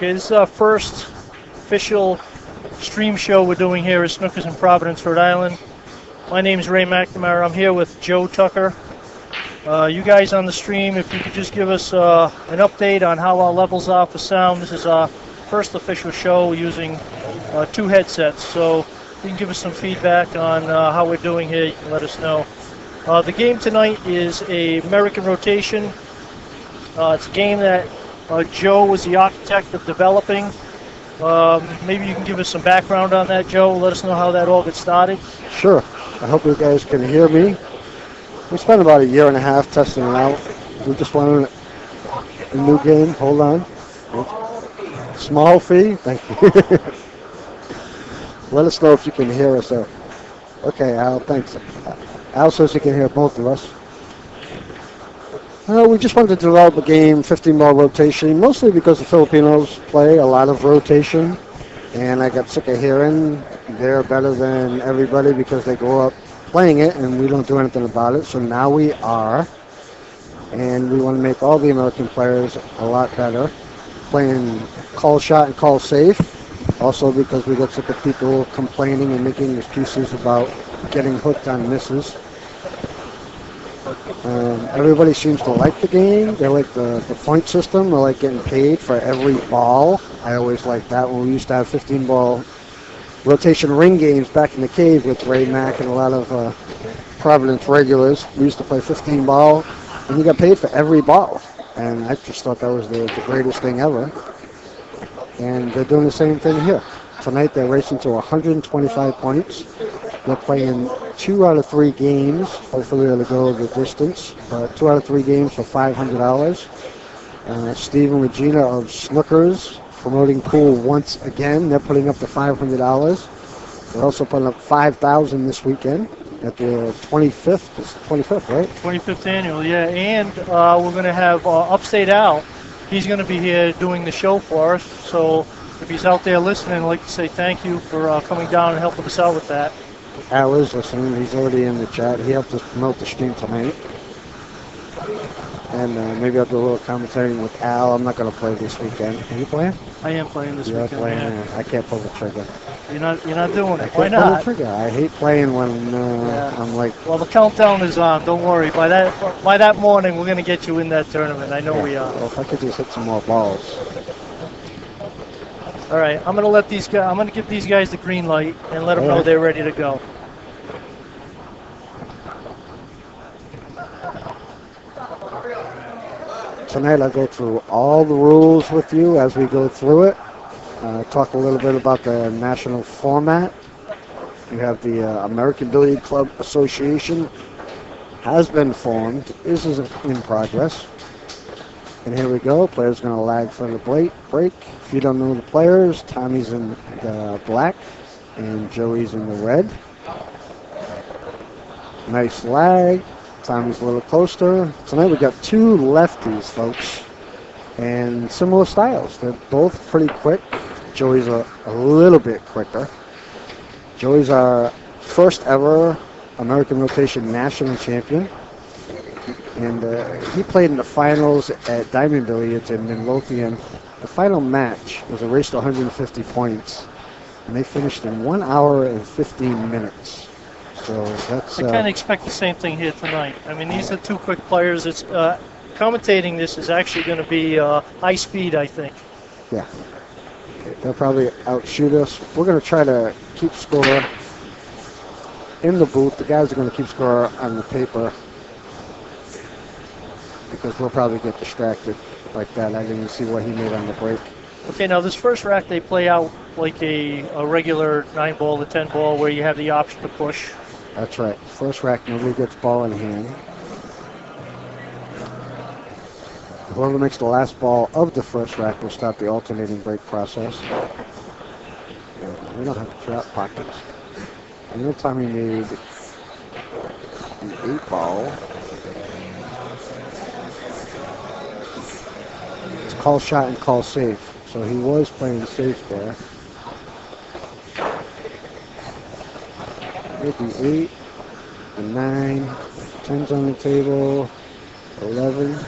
Okay, this is our first official stream show we're doing here at Snookers in Providence, Rhode Island. My name is Ray McNamara. I'm here with Joe Tucker. You guys on the stream, if you could just give us an update on how our levels are for sound. This is our first official show using 2 headsets, so you can give us some feedback on how we're doing here. You can let us know. The game tonight is a American rotation. It's a game that Joe was the architect of developing. Maybe you can give us some background on that, Joe. Let us know how that all got started. Sure. I hope you guys can hear me. We spent about a year and a half testing it out. We just wanted a new game. Hold on. Small fee. Thank you. Let us know if you can hear us. Okay, Al, thanks. Al says he can hear both of us. We just wanted to develop a game, 15-ball rotation, mostly because the Filipinos play a lot of rotation, and I got sick of hearing they're better than everybody because they grow up playing it, and we don't do anything about it. So now we are, and we want to make all the American players a lot better, playing call shot and call safe, also because we get sick of people complaining and making excuses about getting hooked on misses. Everybody seems to like the game. They like the point system. They like getting paid for every ball. I always liked that when we used to have 15-ball rotation ring games back in the cave with Ray Mack and a lot of Providence regulars. We used to play 15-ball, and you got paid for every ball. And I just thought that was the greatest thing ever. And they're doing the same thing here. Tonight they're racing to 125 points. They're playing 2 out of 3 games. Hopefully they'll go the distance. 2 out of 3 games for $500. Steve and Regina of Snookers promoting pool once again. They're putting up the $500. They're also putting up $5,000 this weekend at the 25th. It's 25th, right? 25th annual, yeah. And we're going to have Upstate Al. He's going to be here doing the show for us. So if he's out there listening, I'd like to say thank you for coming down and helping us out with that. Al is listening. He's already in the chat. He helped us promote the stream tonight. And maybe I'll do a little commentary with Al. I'm not going to play this weekend. Are you playing? I am playing this weekend. Playing, yeah. I can't pull the trigger. You're not doing it. Why not? Pull the trigger. I hate playing when I'm like. Well, the countdown is on. Don't worry. By that morning, we're going to get you in that tournament. I know we are. Well, if I could just hit some more balls. All right, I'm going to let these guys. I'm going to give these guys the green light and let them know they're ready to go. Tonight I'll go through all the rules with you as we go through it. Talk a little bit about the national format. You have the American Billiard Club Association has been formed, is in progress. And here we go. Players going to lag for the break. If you don't know the players, Tommy's in the black and Joey's in the red. Nice lag. Tommy's a little closer. Tonight we got 2 lefties, folks, and similar styles. They're both pretty quick. Joey's a little bit quicker. Joey's our first ever American Rotation National Champion. And he played in the finals at Diamond Billiards in Midlothian. The final match was a race to 150 points, and they finished in 1 hour and 15 minutes. So that's. I kind of expect the same thing here tonight. I mean, these are 2 quick players. It's commentating this is actually going to be high speed, I think. Yeah. They'll probably outshoot us. We're going to try to keep score in the booth. The guys are going to keep score on the paper because we'll probably get distracted like that. I didn't see what he made on the break. Okay, now this first rack they play out like a regular 9-ball to 10-ball where you have the option to push. That's right. First rack, nobody gets ball in hand. Whoever makes the last ball of the first rack will start the alternating break process. We don't have to drop pockets. I know Tommy made the 8-ball. It's call shot and call safe. So he was playing safe there. Maybe 8, a 9, 10's on the table, 11,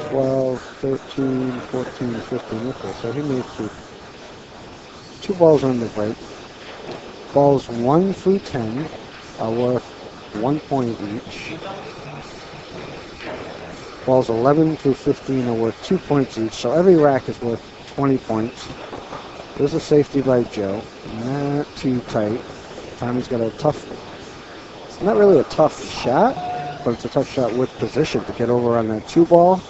12, 13, 14, 15. Okay, so he made two. Two balls on the break. Balls 1 through 10 are worth 1 point each. Balls 11 through 15 are worth 2 points each, so every rack is worth 20 points. There's a safety by Joe. Not too tight. Tommy's got a tough, it's not really a tough shot, but it's a tough shot with position to get over on that 2 ball.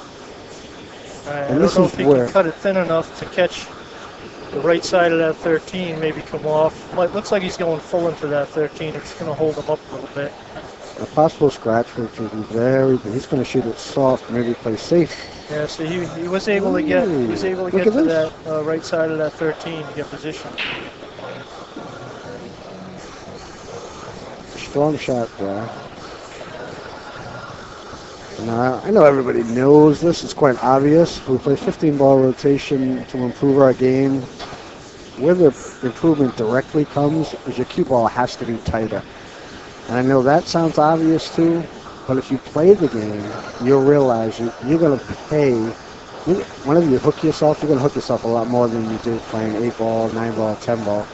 I don't know if he can cut it thin enough to catch the right side of that 13, maybe come off. Well, it looks like he's going full into that 13. It's going to hold him up a little bit. A possible scratch, which would be very, but he's going to shoot it soft, maybe play safe. Yeah, so he was able to get to that right side of that 13 to get position. Strong shot there. Now, I know everybody knows this. It's quite obvious. We play 15-ball rotation to improve our game. Where the improvement directly comes is your cue ball has to be tighter. And I know that sounds obvious too, but if you play the game, you'll realize you're going to pay. Whenever you hook yourself, you're going to hook yourself a lot more than you do playing 8-ball, 9-ball, 10-ball.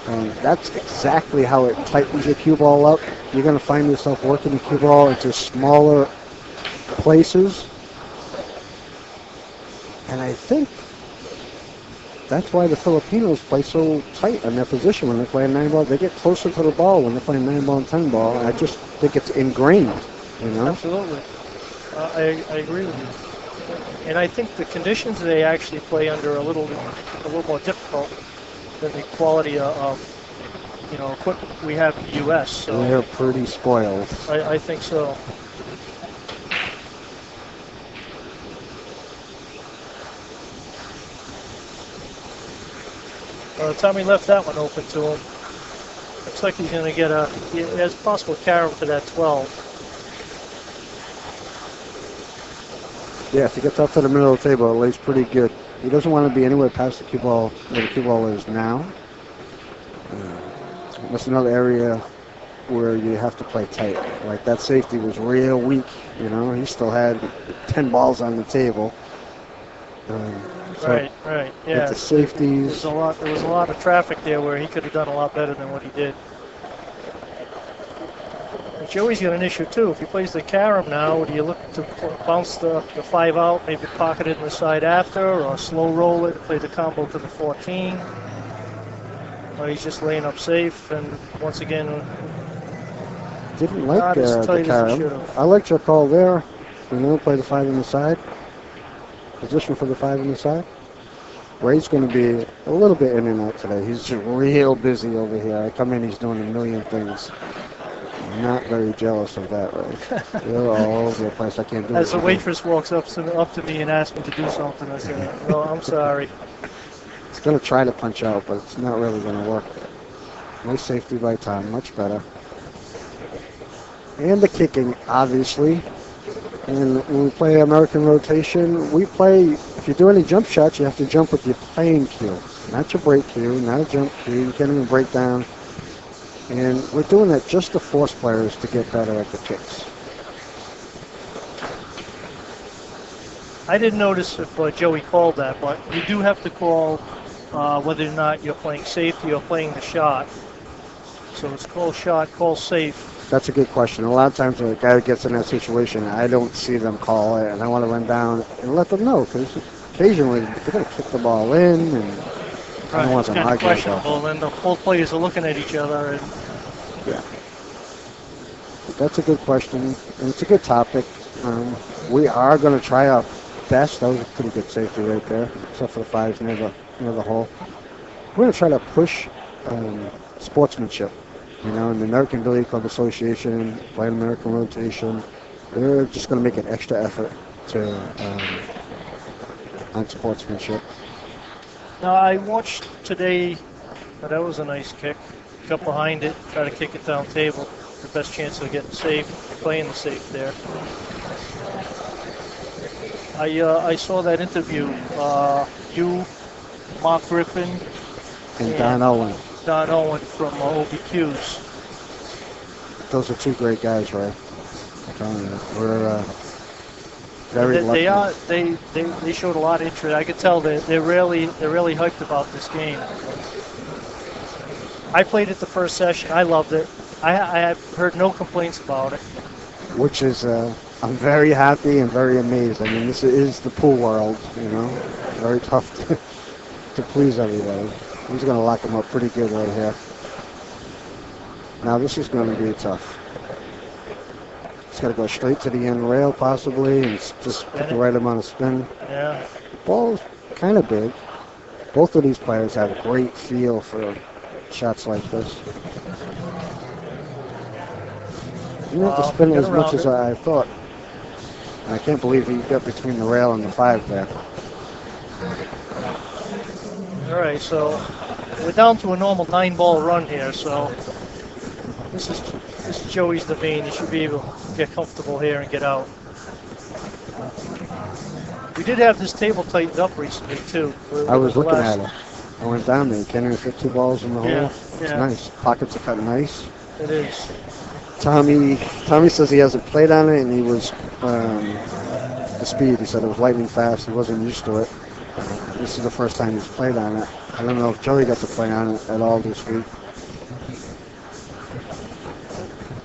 And that's exactly how it tightens your cue ball up. You're going to find yourself working the cue ball into smaller places. And I think that's why the Filipinos play so tight in their position when they're playing 9-ball. They get closer to the ball when they're playing 9-ball and 10-ball. I just think it's ingrained, you know? Absolutely. I agree with you. And I think the conditions they actually play under are a little more difficult than the quality of equipment we have in the U.S. So they're pretty spoiled. I think so. Tommy left that one open to him. Looks like he's going to get he has a possible carom to that 12. Yeah, if he gets up to the middle of the table, it lays pretty good. He doesn't want to be anywhere past the cue ball where the cue ball is now. That's another area where you have to play tight. Like that safety was real weak, you know. He still had 10 balls on the table. Right. Yeah. The safeties. There was a lot of traffic there where he could have done a lot better than what he did. But Joey's got an issue too. If he plays the carom now, do you look to bounce the 5 out, maybe pocket it in the side after, or slow roll it, play the combo to the 14? Or he's just laying up safe, and once again, didn't like the carom. I liked your call there. You know, play the 5 on the side. Position for the 5 on the side. Ray's going to be a little bit in and out today. He's just real busy over here. I come in, he's doing a million things. I'm not very jealous of that, Ray. You're all over the place. I can't do it. As the waitress walks up to me and asks me to do something, I say, "No, I'm sorry." It's going to try to punch out, but it's not really going to work. Nice safety by Tom. Much better. And the kicking, obviously. And when we play American rotation, we play, if you do any jump shots, you have to jump with your playing cue. Not your break cue, not a jump cue. You can't even break down. And we're doing that just to force players to get better at the kicks. I didn't notice if Joey called that, but you do have to call whether or not you're playing safety or playing the shot. So it's call shot, call safe. That's a good question. A lot of times when a guy gets in that situation, I don't see them call it, and I want to run down and let them know, because occasionally they're going to kick the ball in, and I don't want them arguing. It's kind of questionable, and the both players are looking at each other. And yeah. That's a good question, and it's a good topic. We are going to try our best. That was a pretty good safety right there, except for the 5s near the hole. We're going to try to push sportsmanship. You know, in the American Billiard Club Association, playing American rotation, they're just going to make an extra effort on sportsmanship. Now, I watched today, that was a nice kick. Got behind it, try to kick it down table. The best chance of getting safe, playing the safe there. I saw that interview. You, Mark Griffin, and Don Owen. Don Owen from OBQs. Those are two great guys, Ray. I'm telling you, very lucky. They are. They showed a lot of interest. I could tell they're really hyped about this game. I played it the first session. I loved it. I have heard no complaints about it. Which is, I'm very happy and very amazed. I mean, this is the pool world, you know. Very tough to please everybody. He's going to lock him up pretty good right here. Now this is going to be tough. He's got to go straight to the end rail possibly and just put the right amount of spin. Yeah. The ball's kind of big. Both of these players have great feel for shots like this. You don't have to spin it as much as I thought. I can't believe he got between the rail and the 5 there. All right, so we're down to a normal 9-ball run here. So this is Joey's the vein. He should be able to get comfortable here and get out. We did have this table tightened up recently too. I was looking at it. I went down there. You can't even fit 2 balls in the hole. Yeah, It's yeah. nice. Pockets are cut nice. It is. Tommy says he hasn't played on it, and he was the speed. He said it was lightning fast. He wasn't used to it. This is the first time he's played on it. I don't know if Joey got to play on it at all this week.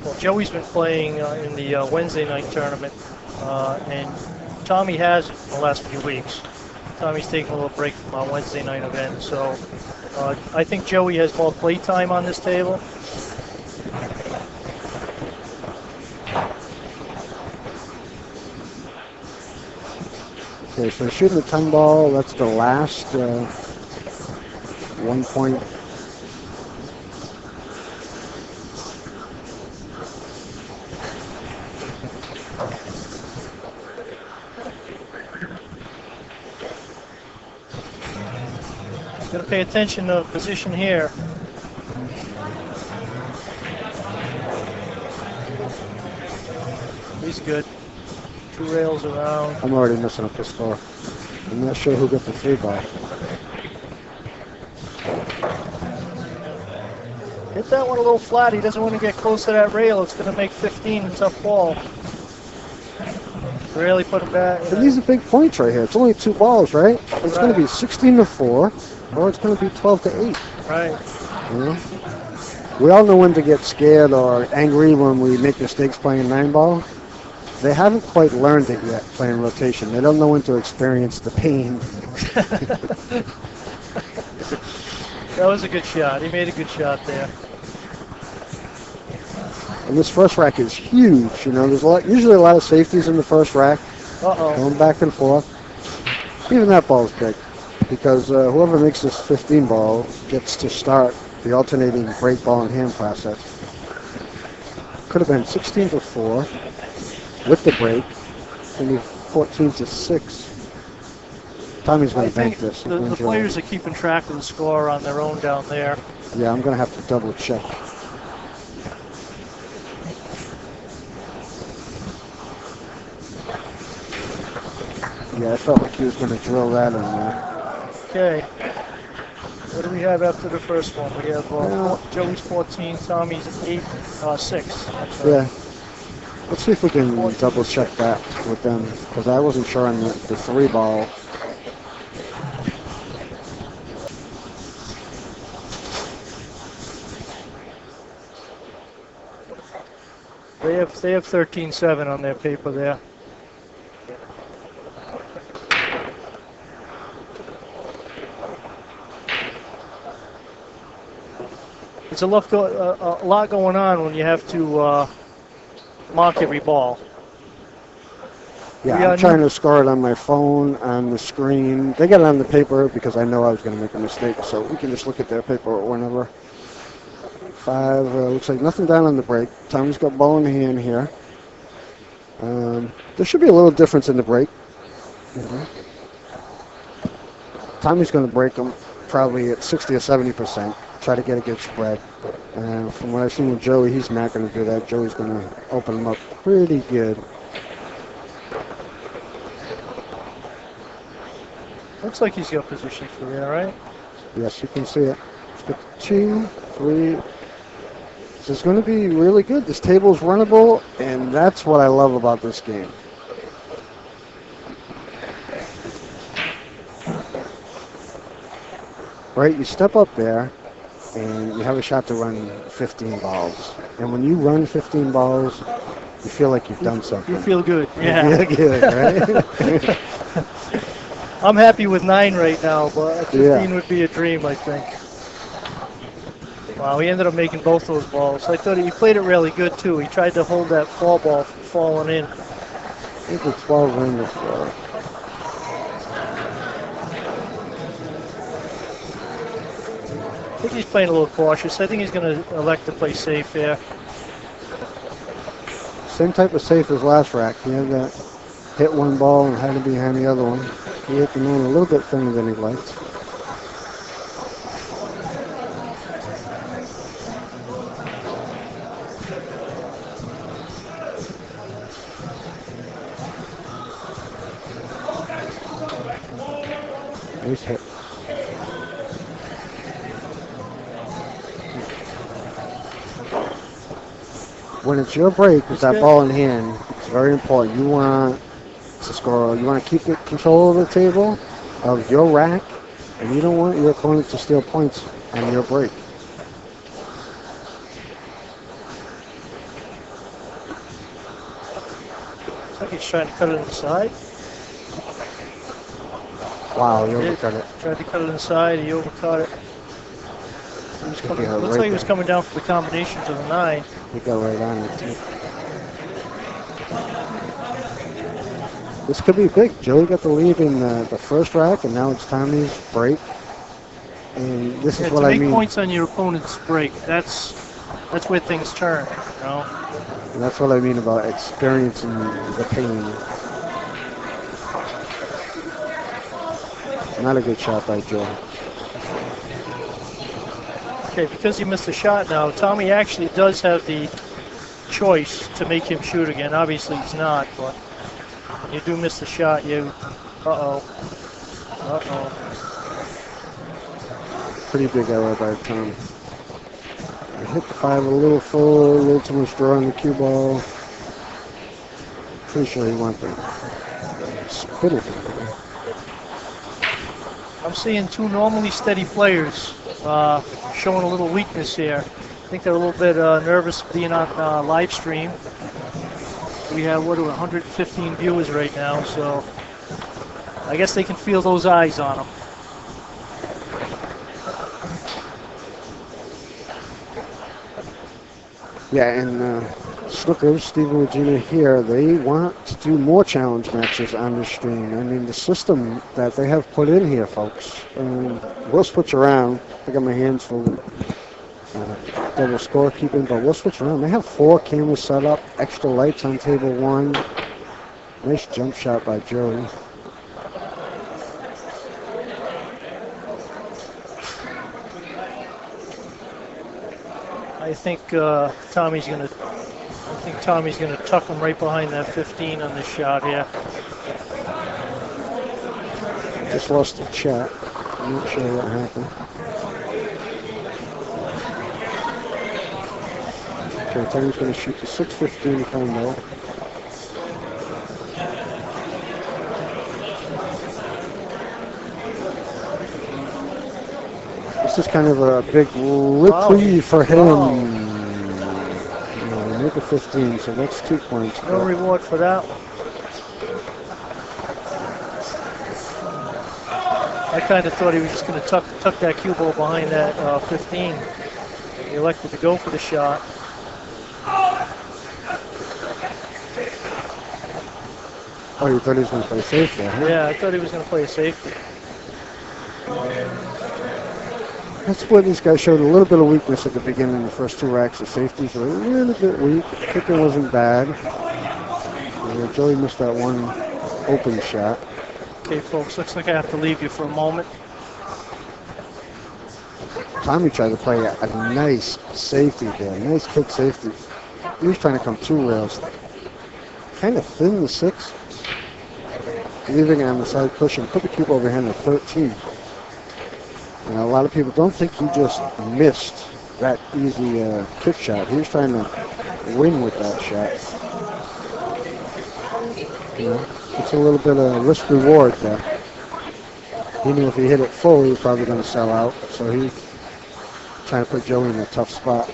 Well, Joey's been playing in the Wednesday night tournament, and Tommy hasn't in the last few weeks. Tommy's taking a little break from our Wednesday night event, so I think Joey has more play time on this table. Okay, so shooting the 10 ball, that's the last 1 point. Got to pay attention to position here. He's good. 2 rails around. I'm already messing up the score. I'm not sure who got the 3 ball. Hit that one a little flat. He doesn't want to get close to that rail. It's going to make 15 a tough ball. Really put him back. But these are big points right here. It's only 2 balls, right? It's going to be 16-4, or it's going to be 12-8. Right. You know? We all know when to get scared or angry when we make mistakes playing 9 ball. They haven't quite learned it yet playing rotation. They don't know when to experience the pain. That was a good shot. He made a good shot there. And this first rack is huge. You know, there's usually a lot of safeties in the first rack. Uh-oh. Going back and forth. Even that ball's big because whoever makes this 15 ball gets to start the alternating break ball and hand process. Could have been 16-4 with the break, maybe 14-6. Tommy's going to bank this. The players are keeping track of the score on their own down there. Yeah, I'm going to have to double check. Yeah, I felt like he was going to drill that in there. Okay. What do we have after the first one? We have Joey's 14, Tommy's 6. That's right. Yeah. Let's see if we can double check that with them, because I wasn't sure on the 3 ball. They have 13-7 on their paper there. It's a lot going on when you have to mark every ball. Yeah, I'm trying to score it on my phone, on the screen. They got it on the paper because I know I was going to make a mistake, so we can just look at their paper whenever. 5, looks like nothing down on the break. Tommy's got ball in the hand here. There should be a little difference in the break. Tommy's going to break them probably at 60 or 70%. Try to get a good spread. And from what I've seen with Joey, he's not going to do that. Joey's going to open them up pretty good. Looks like he's got position for you, all right? Yes, you can see it. It's got 2, 3. This is going to be really good. This table is runnable, and that's what I love about this game. right? You step up there, and you have a shot to run 15 balls. And when you run 15 balls, you feel like you've done something. You feel good, You yeah. feel good, right? I'm happy with 9 right now, but 15 Yeah. would be a dream, I think. Wow, he ended up making both those balls. I thought he played it really good, too. He tried to hold that fall ball from falling in. I think it's 12 in the floor. I think he's playing a little cautious. I think he's going to elect to play safe here. Same type of safe as last rack. He had that hit one ball and had to be behind the other one. He hit the moon a little bit thinner than he liked. Nice hit. When it's your break with that ball in hand, it's very important. You want to score. You want to keep control of the table, of your rack, and you don't want your opponent to steal points on your break. Looks like he's trying to cut it inside. Wow, he overcut it. Tried to cut it inside. He overcut it. He was coming, looks right like he was there. coming down for the combination to the 9. He got right on it, too. This could be big. Joey got the lead in the first rack, and now it's Tommy's break. And this is what I to mean. make points on your opponent's break, that's where things turn, you know? And that's what I mean about experiencing the pain. Not a good shot by Joey. Okay, because he missed a shot now, Tommy actually does have the choice to make him shoot again. Obviously he's not, but when you do miss the shot, uh-oh. Pretty big error by Tom. I hit the 5 a little full, a little too much draw on the cue ball. Pretty sure he went there. Spit it. I'm seeing 2 normally steady players showing a little weakness here. I think they're a little bit nervous being on live stream. We have, 115 viewers right now, so I guess they can feel those eyes on them. Yeah, and Snookers, Stephen and Regina here, they want to do more challenge matches on the stream. I mean, the system that they have put in here, folks, we'll switch around. I got my hands full with double scorekeeping, but we'll switch around. They have 4 cameras set up, extra lights on table 1. Nice jump shot by Joey. I think Tommy's gonna tuck him right behind that 15 on this shot here. Just lost the chat. I'm not sure what happened. Okay, Tommy's going to shoot the 6-15 combo. This is kind of a big reprieve for him. Wow. Make a 15, so that's 2 points. No reward for that one. I kind of thought he was just going to tuck that cue ball behind that 15. He elected to go for the shot. Oh, you thought he was going to play safe there, huh? Yeah, I thought he was going to play a safety. That's where these guys showed a little bit of weakness at the beginning. The first 2 racks, the safeties were a little bit weak. Kicking wasn't bad. Joey missed that one open shot. Okay, folks, looks like I have to leave you for a moment. Tommy tried to play a nice safety there, nice kick safety. He was trying to come 2 rails. Kind of thin the 6. Leaving it on the side cushion. Put the cube over here in the 13. And a lot of people don't think he just missed that easy kick shot. He was trying to win with that shot. You know, it's a little bit of risk reward there. He knew if he hit it full, he was probably going to sell out. So he's trying to put Joey in a tough spot.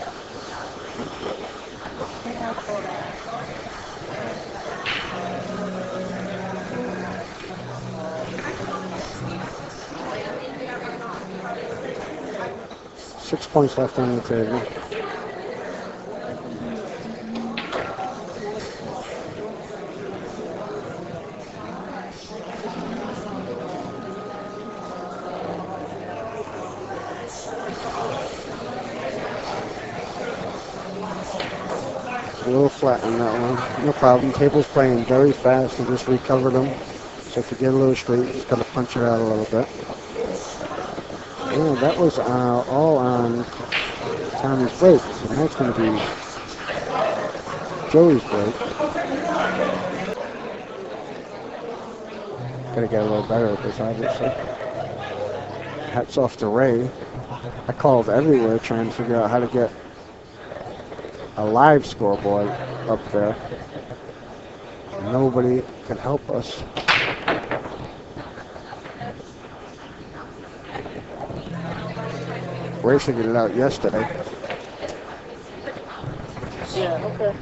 Six points left on the table. A little flat on that one. No problem. Table's playing very fast and just recovered them. So if you get a little straight, just got to punch it out a little bit. Yeah, that was all on Tommy's break. So now it's going to be Joey's break. Got to get a little better at this, obviously. Hats off to Ray. I called everywhere trying to figure out how to get a live scoreboard up there. Nobody can help us. Ray figured it out yesterday. Yeah, okay.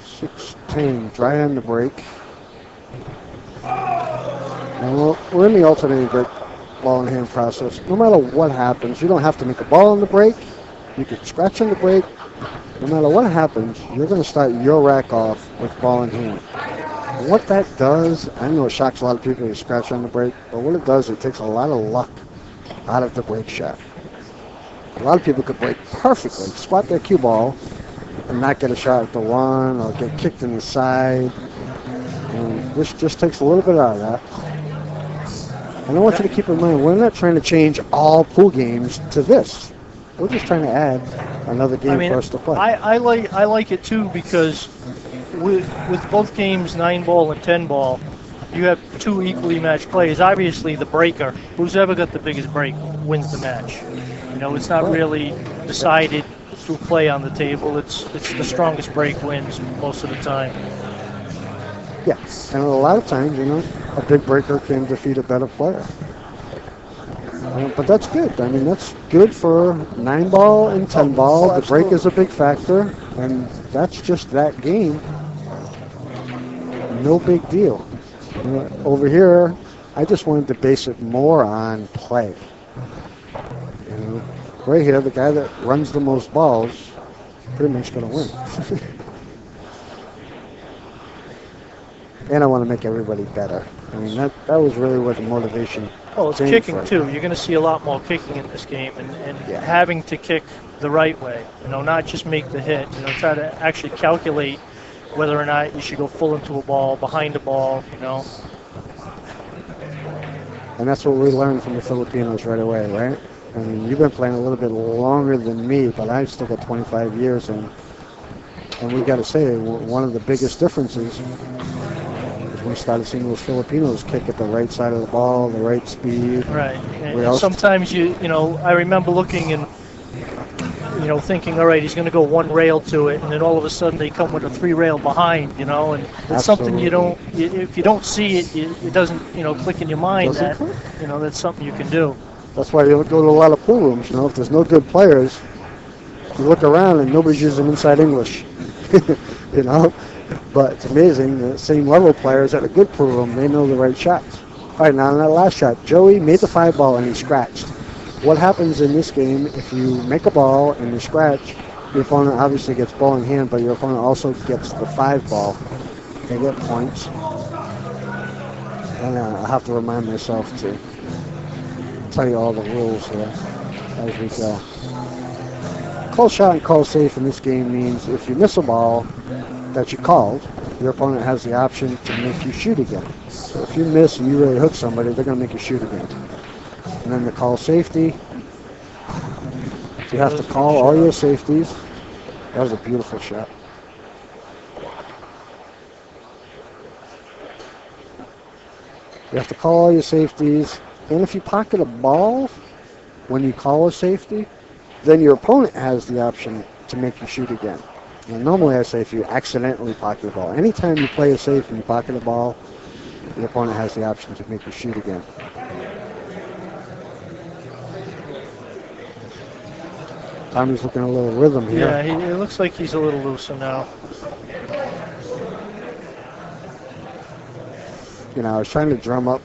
16, dry on the break. Now we're in the alternating break ball in hand process. No matter what happens, you don't have to make a ball on the break. You can scratch on the break. No matter what happens, you're going to start your rack off with ball in hand. And what that does, I know it shocks a lot of people to scratch on the break, but what it does, it takes a lot of luck out of the break shot. A lot of people could break perfectly, squat their cue ball, and not get a shot at the one, or get kicked in the side. And this just takes a little bit out of that. And I want you to keep in mind, we're not trying to change all pool games to this. We're just trying to add another game for us to play. I like it too, because with both games, 9-ball and 10-ball, you have two equally matched players. Obviously, the breaker, who's ever got the biggest break, wins the match. You know, it's not really decided through play on the table. It's the strongest break wins most of the time. Yes, and a lot of times, you know, a big breaker can defeat a better player. But that's good. I mean, that's good for 9-ball and 10-ball. The break is a big factor, and that's just that game. No big deal. You know, over here, I just wanted to base it more on play. You know, right here, the guy that runs the most balls pretty much going to win. And I want to make everybody better. I mean, that was really what the motivation. Oh, it's kicking too. You're going to see a lot more kicking in this game, and having to kick the right way. You know, not just make the hit. You know, try to actually calculate whether or not you should go full into a ball, behind a ball. You know. And that's what we learned from the Filipinos right away, right? I mean, you've been playing a little bit longer than me, but I've still got 25 years, and we got to say one of the biggest differences. We started seeing those Filipinos kick at the right side of the ball, the right speed. Right. And sometimes you know, I remember looking and, you know, thinking, all right, he's going to go one rail to it, and then all of a sudden they come with a 3 rail behind, you know, and it's something you don't, if you don't see it, it doesn't, you know, click in your mind that, you know, that's something you can do. That's why you go to a lot of pool rooms, you know, if there's no good players, you look around and nobody's using inside English, you know. But it's amazing, the same level players at a good pool room, they know the right shots. All right, now on that last shot, Joey made the 5-ball and he scratched. What happens in this game, if you make a ball and you scratch, your opponent obviously gets ball in hand, but your opponent also gets the 5-ball. They get points. And I'll have to remind myself to tell you all the rules here as we go. Call shot and call safe in this game means if you miss a ball that you called, your opponent has the option to make you shoot again. So if you miss and you really hook somebody, they're going to make you shoot again. And then the call safety. So you have to call all your safeties. That was a beautiful shot. You have to call all your safeties. And if you pocket a ball when you call a safety, then your opponent has the option to make you shoot again. And normally I say if you accidentally pocket the ball. Anytime you play it safe and you pocket the ball, the opponent has the option to make you shoot again. Tommy's looking a little rhythm here. Yeah, it looks like he's a little looser now. You know, I was trying to drum up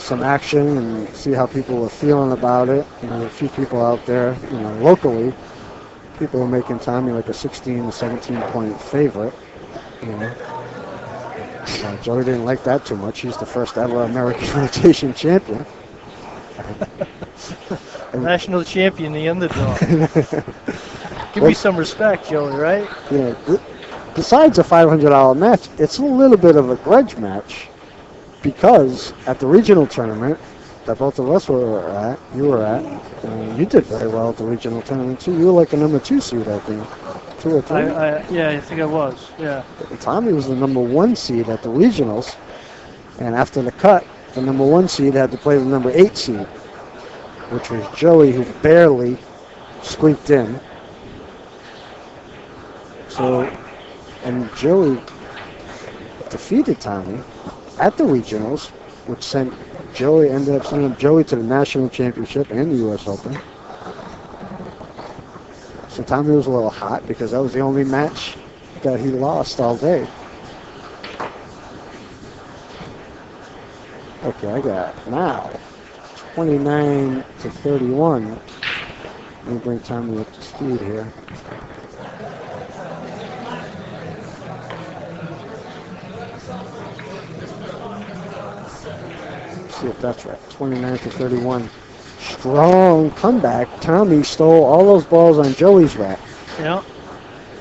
some action and see how people were feeling about it. You know, a few people out there, you know, locally, people were making Tommy like a 16, 17 point favorite. You know, Joey didn't like that too much. He's the first ever American rotation champion. National champion, the underdog. Give me some respect, Joey, right? You know, besides a $500 match, it's a little bit of a grudge match because at the regional tournament that both of us were at, you were at, you did very well at the regional tournament too. You were like a number 2 seed, I think. 2 or 3? Yeah, I think I was, yeah. Tommy was the number 1 seed at the regionals, and after the cut, the number 1 seed had to play the number 8 seed, which was Joey, who barely squeaked in. So, and Joey defeated Tommy at the regionals, which ended up sending Joey to the national championship and the U.S. Open. So Tommy was a little hot because that was the only match that he lost all day. Okay, I got now 29 to 31. Let me bring Tommy up to speed here. See if that's right. 29 to 31. Strong comeback. Tommy stole all those balls on Joey's rack. Yeah.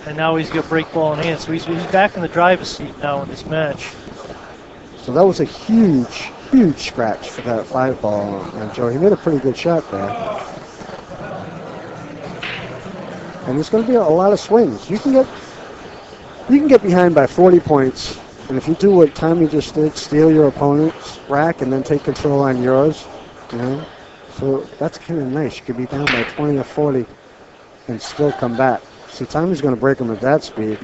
And now he's got break ball in hand, so he's back in the driver's seat now in this match. So that was a huge, huge scratch for that 5 ball on Joey. He made a pretty good shot there. And there's going to be a lot of swings. You can get behind by 40 points. And if you do what Tommy just did, steal your opponent's rack and then take control on yours, you know, so that's kind of nice. You could be down by 20 or 40 and still come back. See, Tommy's going to break him at that speed,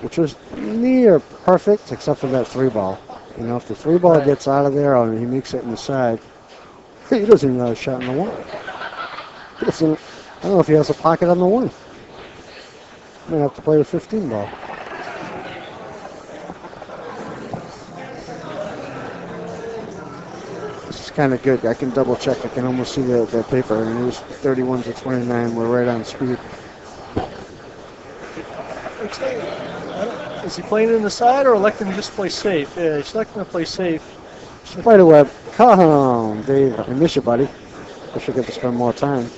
which was near perfect except for that 3 ball. You know, if the 3 ball gets out of there and he makes it in the side, he doesn't even have a shot in the 1. I don't know if he has a pocket on the 1. Might have to play the 15 ball. Kind of good. I can double check. I can almost see the paper, and it was 31 to 29. We're right on speed. Is he playing in the side or electing to just play safe? Yeah, he's electing to play safe. Spiderweb, come on, Dave. I miss you, buddy. Wish I get to spend more time.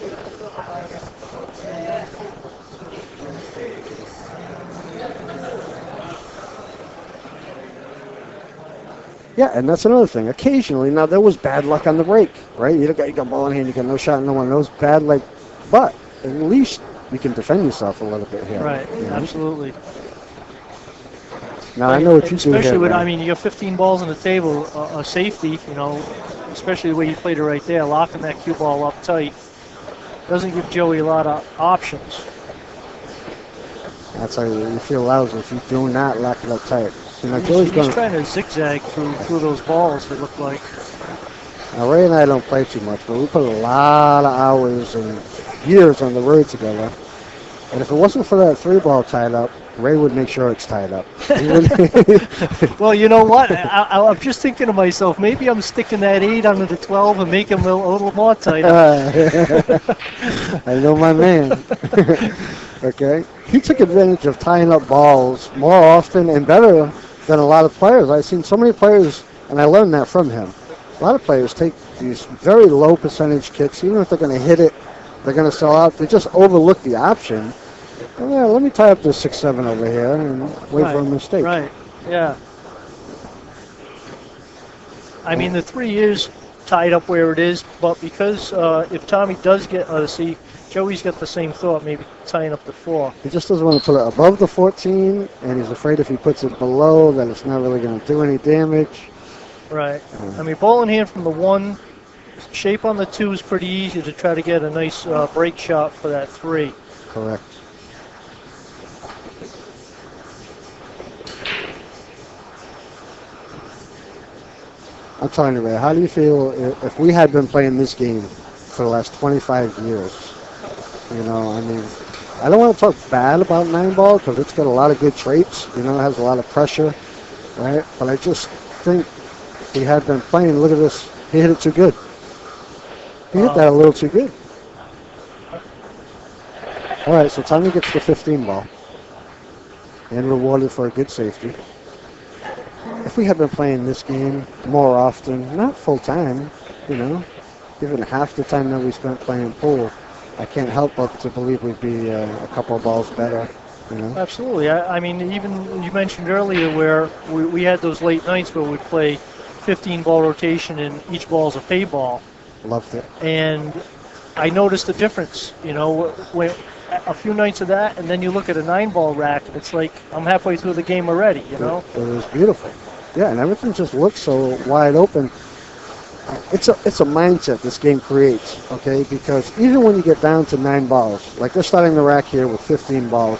Yeah, and that's another thing. Occasionally, now there was bad luck on the break, right? You got ball in hand, you got no shot, no one. That was bad luck, but at least you can defend yourself a little bit here. Right, you know? Absolutely. Now I know what you do here. Especially with, I mean, you got 15 balls on the table, a safety, you know, especially the way you played it right there, locking that cue ball up tight. Doesn't give Joey a lot of options. That's how you feel lousy if you do not lock it up tight. You know, He's trying to zigzag through those balls, it looked like. Now, Ray and I don't play too much, but we put a lot of hours and years on the road together. And if it wasn't for that 3 ball tied up, Ray would make sure it's tied up. Well, you know what? I'm just thinking to myself, maybe I'm sticking that 8 under the 12 and making him a little more tight up. I know my man. Okay? He took advantage of tying up balls more often and better than a lot of players. I've seen so many players, and I learned that from him. A lot of players take these very low percentage kicks. Even if they're going to hit it, they're going to sell out. They just overlook the option. Oh, yeah, let me tie up this 6-7 over here and wait for a mistake. Right, yeah. I mean, the 3 is tied up where it is, but because if Tommy does get, see, Joey's got the same thought, maybe tying up the 4. He just doesn't want to put it above the 14, and he's afraid if he puts it below that it's not really going to do any damage. Right. I mean, ball in hand from the 1, shape on the 2 is pretty easy to try to get a nice break shot for that 3. Correct. I'm telling you, Ray, how do you feel if we had been playing this game for the last 25 years? You know, I mean, I don't want to talk bad about 9-ball because it's got a lot of good traits. You know, it has a lot of pressure, right? But I just think if he had been playing, look at this, he hit it too good. He hit that a little too good. All right, so Tommy gets the 15-ball and rewarded for a good safety. If we had been playing this game more often, not full time, you know, given half the time that we spent playing pool, I can't help but to believe we'd be a couple of balls better, you know. Absolutely. I mean, even you mentioned earlier where we had those late nights where we'd play 15-ball rotation and each ball's a pay ball. Loved it. And I noticed a difference, you know, when a few nights of that, and then you look at a 9-ball rack, and it's like I'm halfway through the game already, you know. It was beautiful. Yeah, and everything just looks so wide open. It's a mindset this game creates, okay? Because even when you get down to 9 balls, like they're starting the rack here with 15 balls,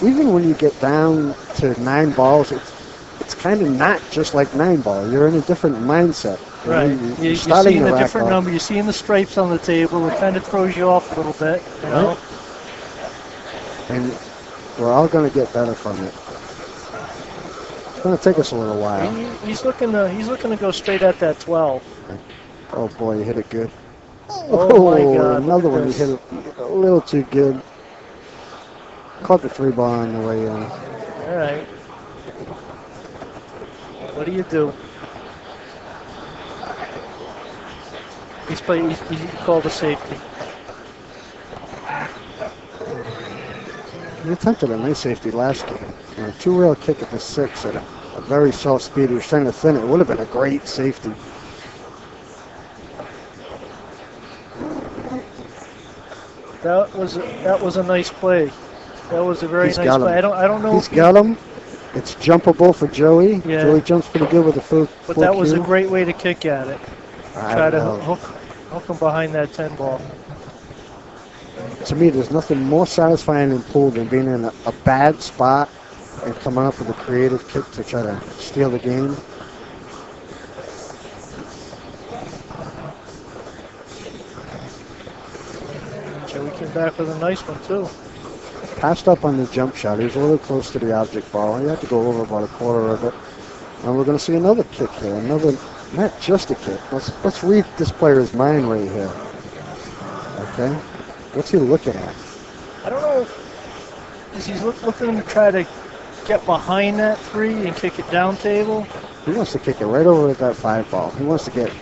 even when you get down to 9 balls, it's kind of not just like 9-ball. You're in a different mindset. Right. You're seeing a different number. You're seeing the stripes on the table. It kind of throws you off a little bit, you know. Right. And we're all going to get better from it. It's going to take us a little while. He's looking to go straight at that 12. Oh boy, you hit it good. Oh my God! Another one. You hit it a little too good. Caught the 3-ball on the way in. All right. What do you do? He called a safety. He attempted a nice safety last game. A 2-rail kick at the 6 at a very soft speed. He was trying to thin it. It would have been a great safety. That was a nice play. That was a very nice play. I don't know. He's got him. It's jumpable for Joey. Yeah. Joey jumps pretty good with the full. But that was a great way to kick at it. Try to know. hook him behind that 10-ball. To me, there's nothing more satisfying in pool than being in a bad spot and coming up with a creative kick to try to steal the game. Joey came back with a nice one too. Passed up on the jump shot. He was a little close to the object ball. He had to go over about a quarter of it. And we're going to see another kick here. Another, not just a kick. Let's read this player's mind right here. Okay? What's he looking at? I don't know. He's looking to try to get behind that 3 and kick it down table. He wants to kick it right over at that 5-ball. He wants to get,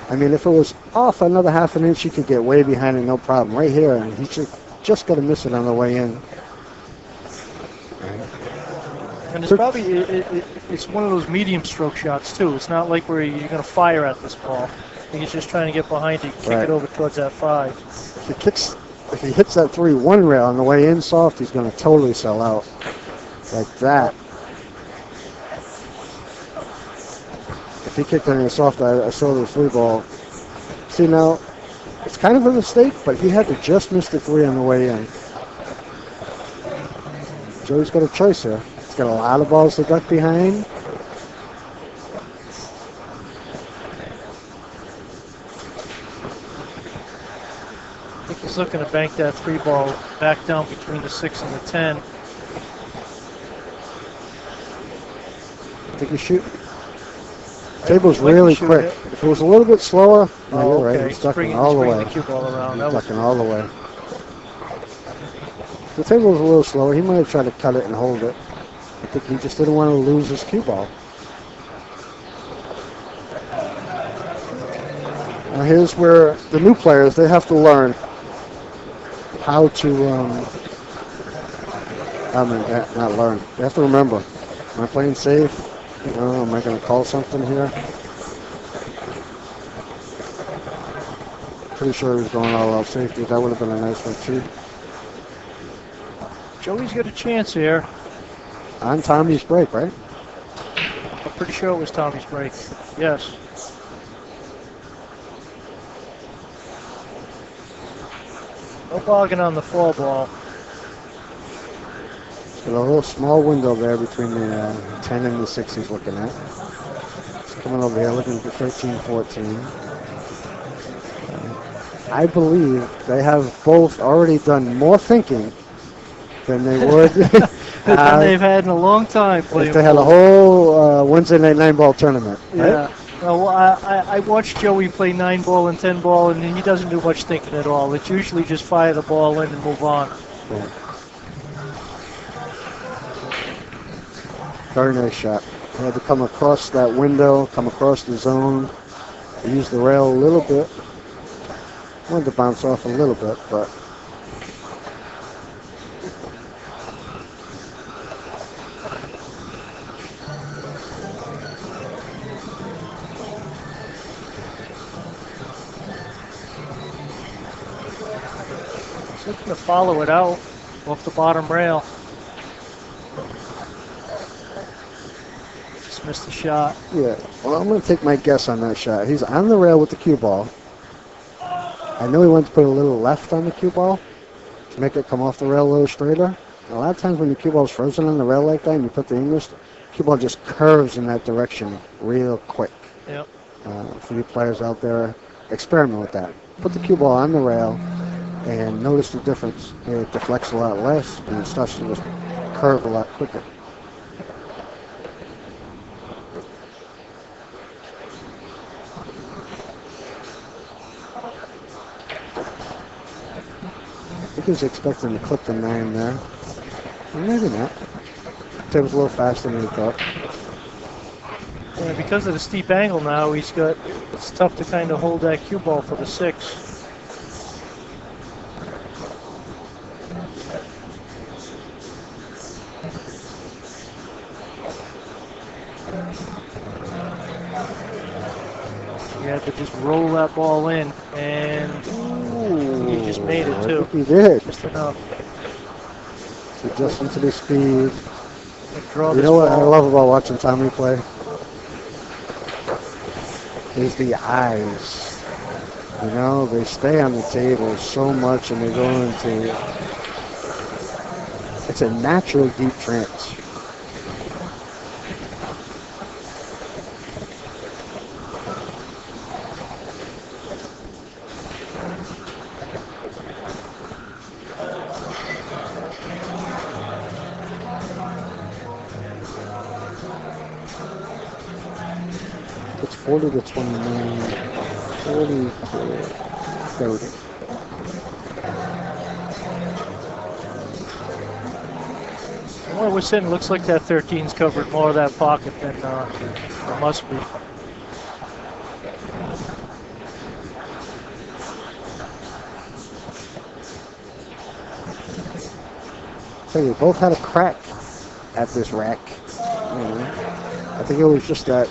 I mean, if it was off another half an inch, he could get way behind it, no problem. Right here, and he just got to miss it on the way in. And it's probably it's one of those medium stroke shots too. It's not like where you're going to fire at this ball. I think he's just trying to get behind it, kick it over towards that 5. If he hits that 3 1-rail on the way in soft, he's going to totally sell out like that. If he kicked it in soft, I saw the 3-ball. See, now it's kind of a mistake, but he had to just miss the 3 on the way in. Joey's got a choice here. He's got a lot of balls to duck behind. I think he's looking to bank that 3-ball back down between the 6 and the 10. I think he shoot. Table's really quick. If it was a little bit slower, you're right. He's ducking all the way. The cue ball around. He's ducking all the way. If the table was a little slower, he might have tried to cut it and hold it. I think he just didn't want to lose his cue ball. Now here's where the new players, they have to learn how to, not learn. They have to remember, am I playing safe? You know, am I going to call something here? Pretty sure he was going all out safety. That would have been a nice one too. Joey's got a chance here. On Tommy's break, right? I'm pretty sure it was Tommy's break. Yes. No bogging on the 4-ball. Got a little small window there between the 10 and the 6 he's looking at. It's coming over here looking for 13-14. I believe they have both already done more thinking than they would than they've had in a long time playing if they had a ball. whole Wednesday night 9-ball tournament. Right? Yeah. Well, I watched Joey play 9-ball and 10-ball, and he doesn't do much thinking at all. It's usually just fire the ball in and move on. Yeah. Very nice shot. He had to come across that window, come across the zone, use the rail a little bit. Wanted to bounce off a little bit, but He's looking to follow it out off the bottom rail. Just missed the shot. yeah. Well, I'm going to take my guess on that shot. He's on the rail with the cue ball. I know he wanted to put a little left on the cue ball to make it come off the rail a little straighter. A lot of times when the cue ball is frozen on the rail like that and you put the English, the cue ball just curves in that direction real quick. Yep. For you players out there, experiment with that. Put the cue ball on the rail and notice the difference. It deflects a lot less and it starts to just curve a lot quicker. I think he was expecting to clip the 9 there. Well, maybe not. It was a little faster than he thought. Yeah, because of the steep angle now, it's tough to kind of hold that cue ball for the 6. You have to just roll that ball in, and he just made it too. I think he did. Just enough. Adjusting to the speed. Draw You know what I love about watching Tommy play? Is the eyes. You know, they stay on the table so much and they go into, it's a natural deep trance. It's 40 to 29, 40 to 30. Where we're sitting, looks like that 13's covered more of that pocket than it must be. So they both had a crack at this rack. I think it was just that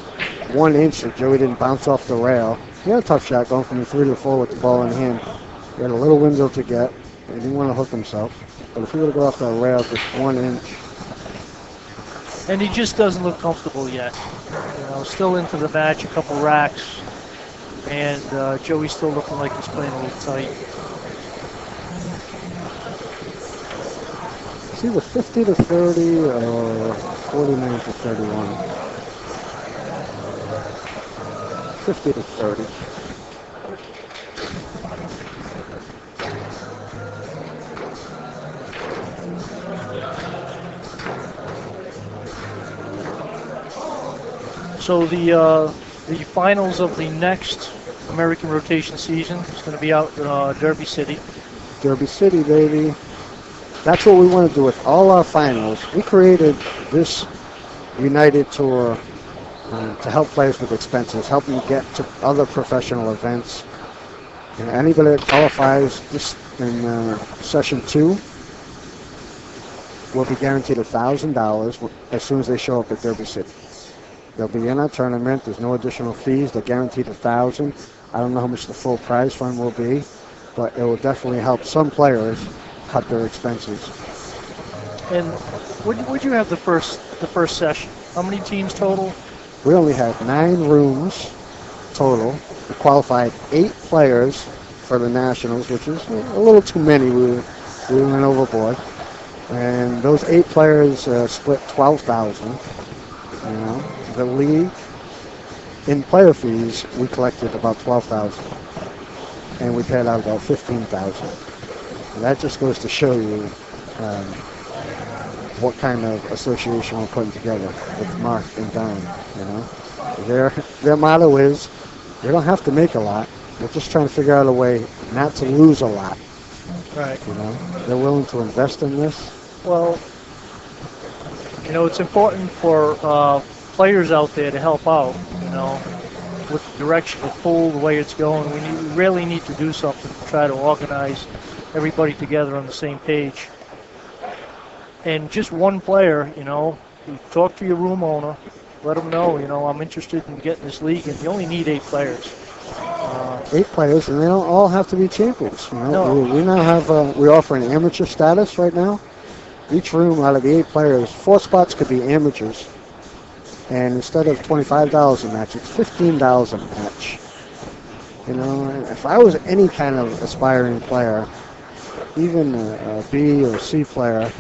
1 inch that Joey didn't bounce off the rail. He had a tough shot going from the 3 to the 4 with the ball in hand. He had a little window to get. He didn't want to hook himself. But if he would have gone off that rail just 1 inch. And he just doesn't look comfortable yet. Still into the match, a couple racks. And Joey's still looking like he's playing a little tight. It's either 50 to 30 or 49 to 31. 50 to 30. So the finals of the next American rotation season is going to be out in Derby City. Derby City, baby. That's what we want to do with all our finals. We created this United Tour to help players with expenses, help them get to other professional events. Anybody that qualifies this in session 2 will be guaranteed $1,000 as soon as they show up at Derby City. They'll be in our tournament. There's no additional fees. They're guaranteed $1,000. I don't know how much the full prize fund will be, but it will definitely help some players cut their expenses. And would you have the first session? How many teams total? We only had 9 rooms total. We qualified 8 players for the Nationals, which is a little too many. We went overboard. And those 8 players split $12,000. The league in player fees, we collected about 12,000, and we paid out about 15,000. And that just goes to show you what kind of association we're putting together with Mark and Don. You know, their motto is, we don't have to make a lot. We're just trying to figure out a way not to lose a lot. Right. You know, they're willing to invest in this. Well, you know, it's important for players out there to help out, you know, with the direction of the pool, the way it's going. We really need to do something to try to organize everybody together on the same page. And just one player, you know, you talk to your room owner, let them know, you know, I'm interested in getting this league, and you only need 8 players. 8 players, and they don't all have to be champions. You know, No. we now have we offer an amateur status right now. Each room out of the 8 players, 4 spots could be amateurs, and instead of $25 a match, it's $15 a match. You know, if I was any kind of aspiring player, even a B or C player,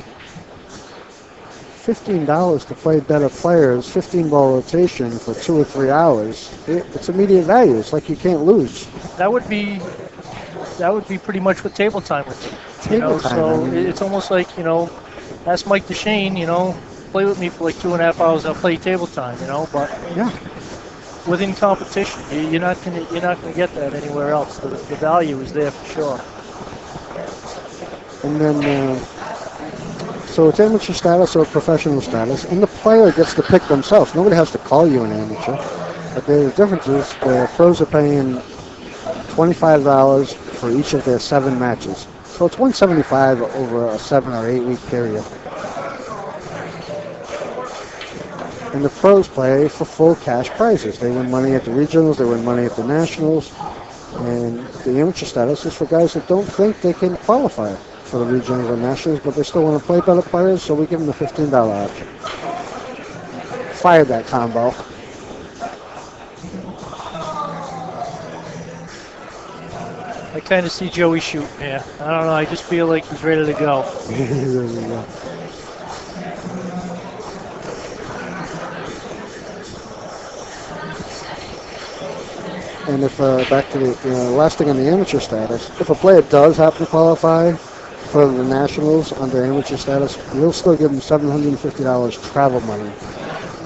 $15 to play better players, 15-ball rotation for 2 or 3 hours. It's immediate value. It's like you can't lose. That would be pretty much what table time would be. You know, Table time, so I mean- it's almost like, you know, ask Mike DeShane, you know, play with me for like 2.5 hours. I'll play table time, you know. But Yeah. within competition, you're not gonna get that anywhere else. The value is there for sure. And then, so it's amateur status or professional status, and the player gets to pick themselves. Nobody has to call you an amateur. But the difference is the pros are paying $25 for each of their 7 matches. So it's $175 over a 7 or 8 week period. And the pros play for full cash prizes. They win money at the regionals, they win money at the nationals, and the amateur status is for guys that don't think they can qualify for the regionals or nationals, but they still want to play better players, so we give them the $15 option. Fired that combo. I kind of see Joey shooting here. I don't know. I just feel like he's ready to go. There we go. And if, back to the last thing on the amateur status, if a player does happen to qualify for the nationals under amateur status, we'll still give them $750 travel money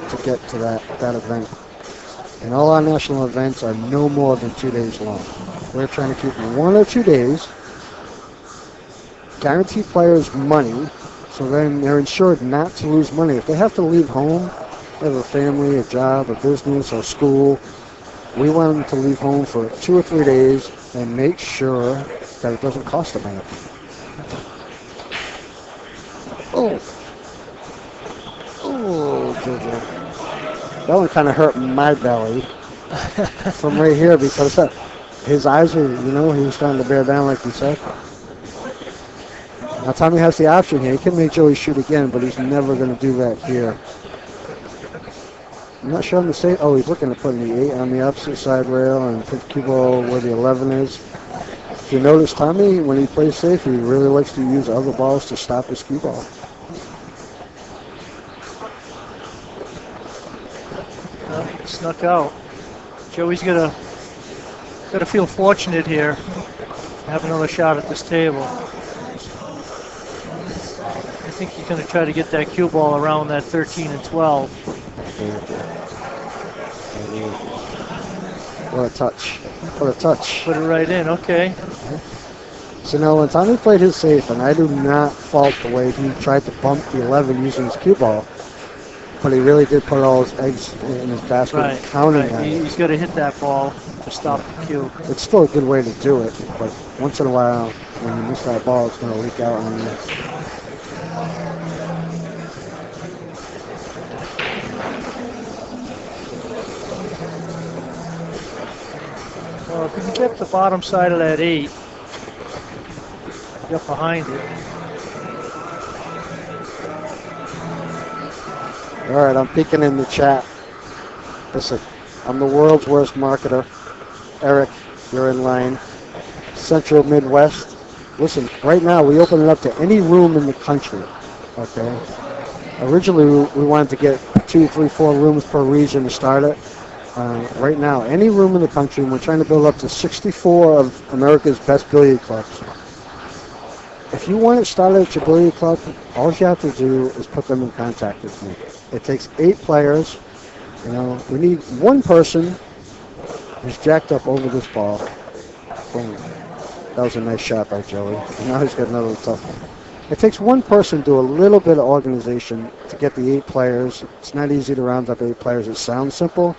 to get to that event. And all our national events are no more than 2 days long. We're trying to keep them 1 or 2 days, guarantee players money, so then they're insured not to lose money. If they have to leave home, they have a family, a job, a business, or school, we want them to leave home for 2 or 3 days and make sure that it doesn't cost them anything. Oh, Jojo. That one kind of hurt my belly from right here because his eyes are, he was starting to bear down like you said. Now Tommy has the option here. He can make Joey shoot again, but he's never going to do that here. I'm not sure I'm the same. Oh, he's looking to put the 8 on the opposite side rail and put the cue ball where the 11 is. If you notice, Tommy, when he plays safe, he really likes to use other balls to stop his cue ball. It snuck out. Joey's gonna feel fortunate here. Have another shot at this table. I think he's gonna try to get that cue ball around that 13 and 12. What a touch. What a touch. Put it right in, okay. So now when Tommy played his safe, and I do not fault the way he tried to bump the 11 using his cue ball, but he really did put all his eggs in his basket, Right, counting right. on it. He's got to hit that ball to stop the cue. It's still a good way to do it, but once in a while, when you miss that ball, it's going to leak out on you. Well, if you can get the bottom side of that 8, get behind it. All right, I'm peeking in the chat. Listen, I'm the world's worst marketer. Eric, you're in line. Central Midwest. Listen, right now we open it up to any room in the country. Okay. Originally we wanted to get 2, 3, 4 rooms per region to start it. right now, any room in the country, and we're trying to build up to 64 of America's best billiard clubs. If you want to start at your billiard club, all you have to do is put them in contact with me. It takes 8 players. You know, we need one person who's jacked up over this ball. Boom. That was a nice shot by Joey. And now he's got another tough one. It takes one person to do a little bit of organization to get the 8 players. It's not easy to round up 8 players. It sounds simple,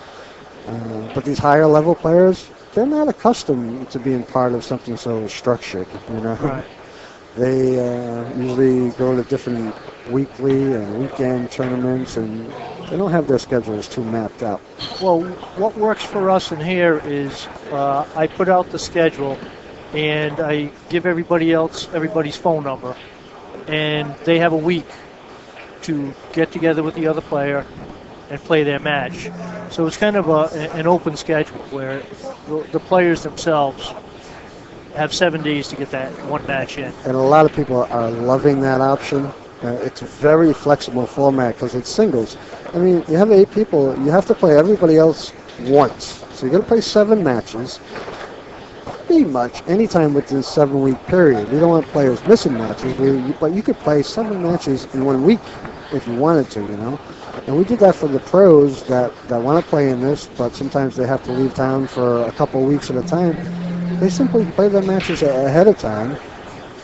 but these higher level players, they're not accustomed to being part of something so structured. You know, Right. they usually go to different weekly and weekend tournaments, and they don't have their schedules too mapped out. Well, what works for us in here is I put out the schedule, and I give everybody else everybody's phone number, and they have a week to get together with the other player and play their match. So it's kind of an open schedule where the players themselves have 7 days to get that one match in. And a lot of people are loving that option. It's a very flexible format because it's singles. I mean, you have 8 people, you have to play everybody else once. So you're going to play 7 matches. Pretty much anytime within a 7-week period. You don't want players missing matches, but you could play 7 matches in 1 week if you wanted to, you know. And we did that for the pros that want to play in this, but sometimes they have to leave town for a couple of weeks at a time. They simply play their matches ahead of time,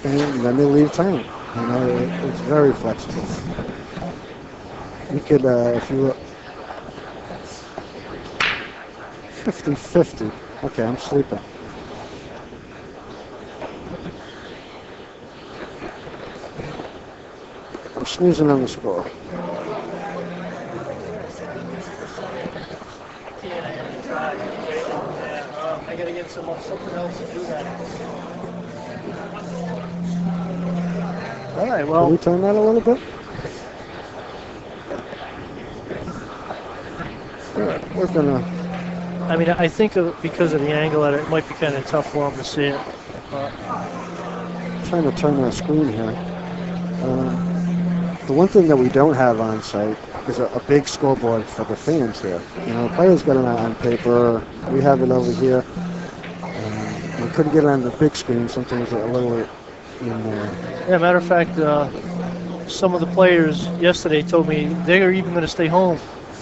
and then they leave town. You know, it's very flexible. You could, if you were 50-50. Okay, I'm sleeping. I'm snoozing on the score. I gotta get something else to do that. All right, Can well, we turn that a little bit? Yeah, we're gonna. I mean, I think because of the angle at it, it might be kind of tough for them to see it. Trying to turn that screen here. The one thing that we don't have on site is a big scoreboard for the fans here. You know, players get it on paper. We have it over here. We couldn't get it on the big screen. Sometimes a little. Yeah, matter of fact, some of the players yesterday told me they're even going to stay home.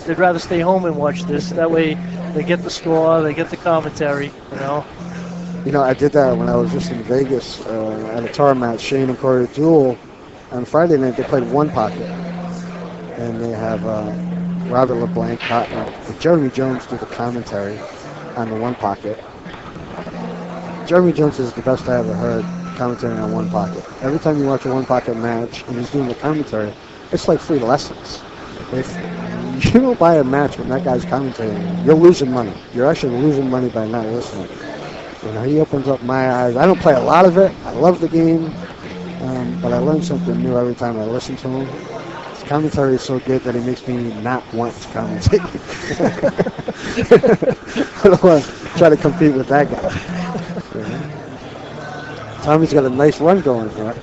They'd rather stay home and watch this. That way, they get the score, they get the commentary. You know. You know, I did that when I was just in Vegas at a tar match, Shane and Corey Duel. On Friday night, they played one pocket, and they have Robert LeBlanc, and Jeremy Jones do the commentary on the one pocket. Jeremy Jones is the best I ever heard commentating on one pocket. Every time you watch a one pocket match and he's doing the commentary, it's like free lessons. If you don't buy a match when that guy's commentating, you're losing money. You're actually losing money by not listening. You know, he opens up my eyes. I don't play a lot of it. I love the game. But I learn something new every time I listen to him. His commentary is so good that he makes me not want to commentate. I don't want to try to compete with that guy. Tommy's got a nice run going here.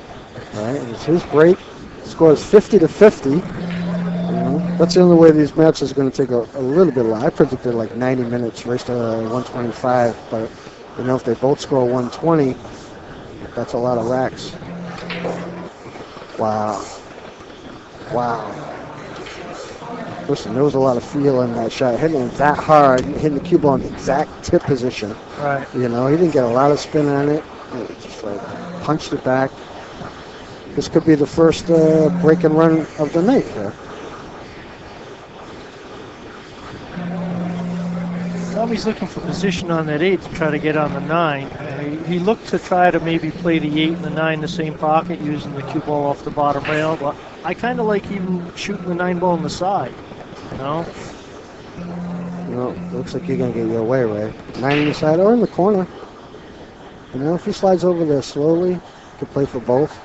Right? It's his break. Scores 50-50. You know, that's the only way these matches are going to take a little bit long. I predicted like 90 minutes, race to 125. But you know, if they both score 120, that's a lot of racks. Wow. Listen, there was a lot of feel in that shot. Hitting it that hard, hitting the cue ball in the exact tip position. Right. You know, he didn't get a lot of spin on it. It just like punched it back. This could be the first break and run of the night here. Tommy's looking for position on that 8 to try to get on the 9. He looked to try to maybe play the 8 and the 9 in the same pocket using the cue ball off the bottom rail, but I kind of like him shooting the 9 ball on the side, you know? You know, looks like you're going to get your way, Ray. 9 on the side or in the corner. You know, if he slides over there slowly, he could play for both.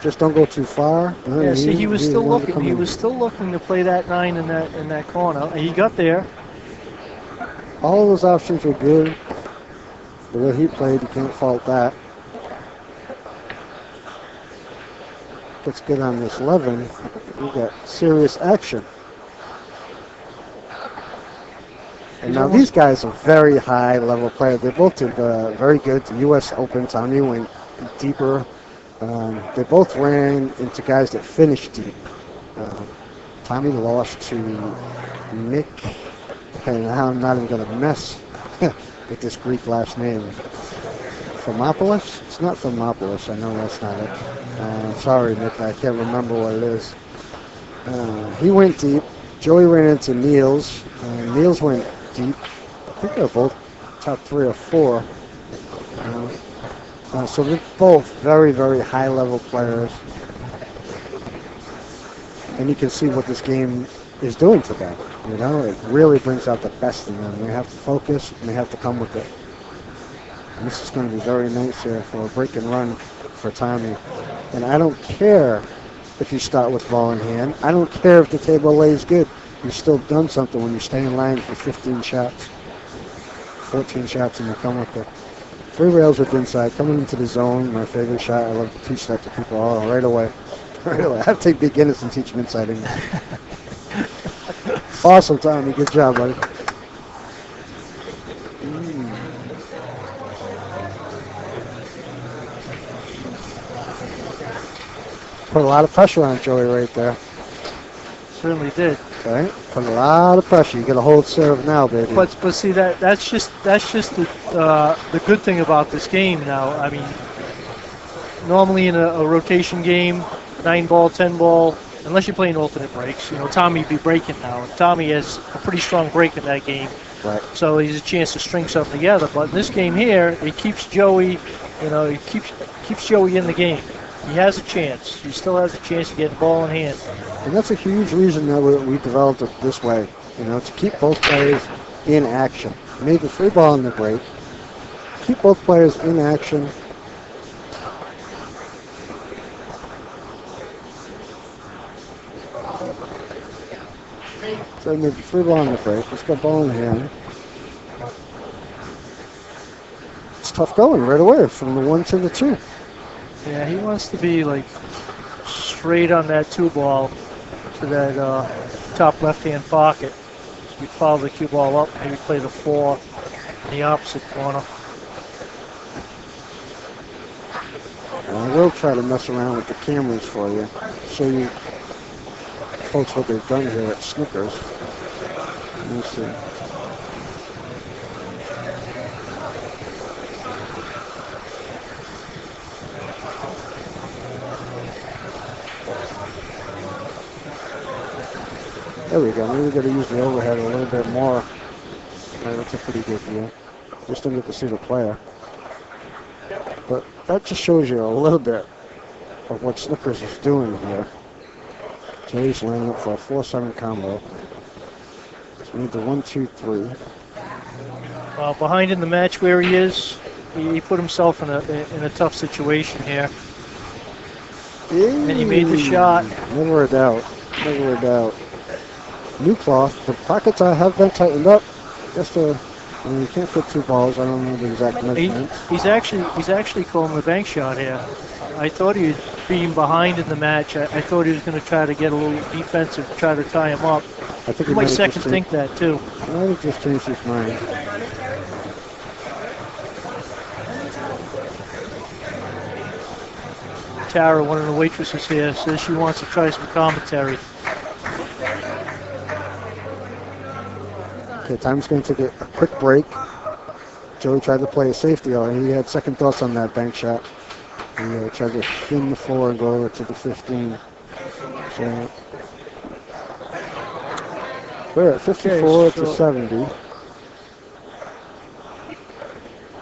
Just don't go too far. Yeah, see, he was still looking. He was still looking to play that 9 in that corner. He got there. All of those options were good. The way he played, you can't fault that. Let's get on this 11. We got serious action. And now these guys are very high level players. They both did very good. The U.S. Open, Tommy went deeper. They both ran into guys that finished deep. Tommy lost to Nick, and now I'm not even going to mess with this Greek last name. Thermopoulos? It's not Thermopoulos. I know that's not it. Sorry, Nick. I can't remember what it is. He went deep. Joey ran into Niels. Niels went deep. I think they're both top 3 or 4. So they're both very, very high-level players. And you can see what this game is doing to them. You know, it really brings out the best in them. They have to focus, and they have to come with it. And this is going to be very nice here for a break and run for Tommy. And I don't care if you start with ball in hand. I don't care if the table lays good. You've still done something when you stay in line for 15 shots, 14 shots, and you come with it. 3 rails with inside, coming into the zone, my favorite shot. I love to teach that to people right away. Right away. I have to take beginners and teach them inside English. Awesome, Tommy. Good job, buddy. Put a lot of pressure on Joey right there. Certainly did. Okay, put a lot of pressure. You got to hold serve now, baby. But see that's just the good thing about this game now. I mean, normally in a rotation game, 9-ball, 10-ball, unless you're playing alternate breaks, you know, Tommy'd be breaking now. And Tommy has a pretty strong break in that game. Right. So he's a chance to string something together. But in this game here, it keeps Joey, you know, it keeps Joey in the game. He has a chance. He still has a chance to get the ball in hand. And that's a huge reason that we developed it this way, you know, to keep both players in action. Made the 3-ball in the break. Keep both players in action. So I made the 3-ball in the break. Let's go ball in hand. It's tough going right away from the 1 to the 2. Yeah, he wants to be like straight on that 2-ball to that top left-hand pocket. You follow the cue ball up, maybe play the 4 in the opposite corner. I will try to mess around with the cameras for you, show you folks what they've done here at Snickers. Let me see. There we go. Maybe we got to use the overhead a little bit more. Right, that's a pretty good view. Just don't get to see the player. But that just shows you a little bit of what Snickers is doing here. Joey's lining up for a 4-7 combo. So we need the 1, 2, 3. Behind in the match where he is, he put himself in a tough situation here. And he made the shot. Never a doubt. Never a doubt. New cloth. The pockets have been tightened up. Just you can't put 2 balls. I don't know the exact measurement. He's actually calling the bank shot here. I thought he was being behind in the match. I thought he was going to try to get a little defensive, try to tie him up. I think he might second think that too. I might have just changed his mind. Tara, one of the waitresses here, says she wants to try some commentary. Okay, time's going to take a quick break. Joey tried to play a safety. He had second thoughts on that bank shot. He tried to spin the 4 and go over to the 15. So we're at 54 to 70.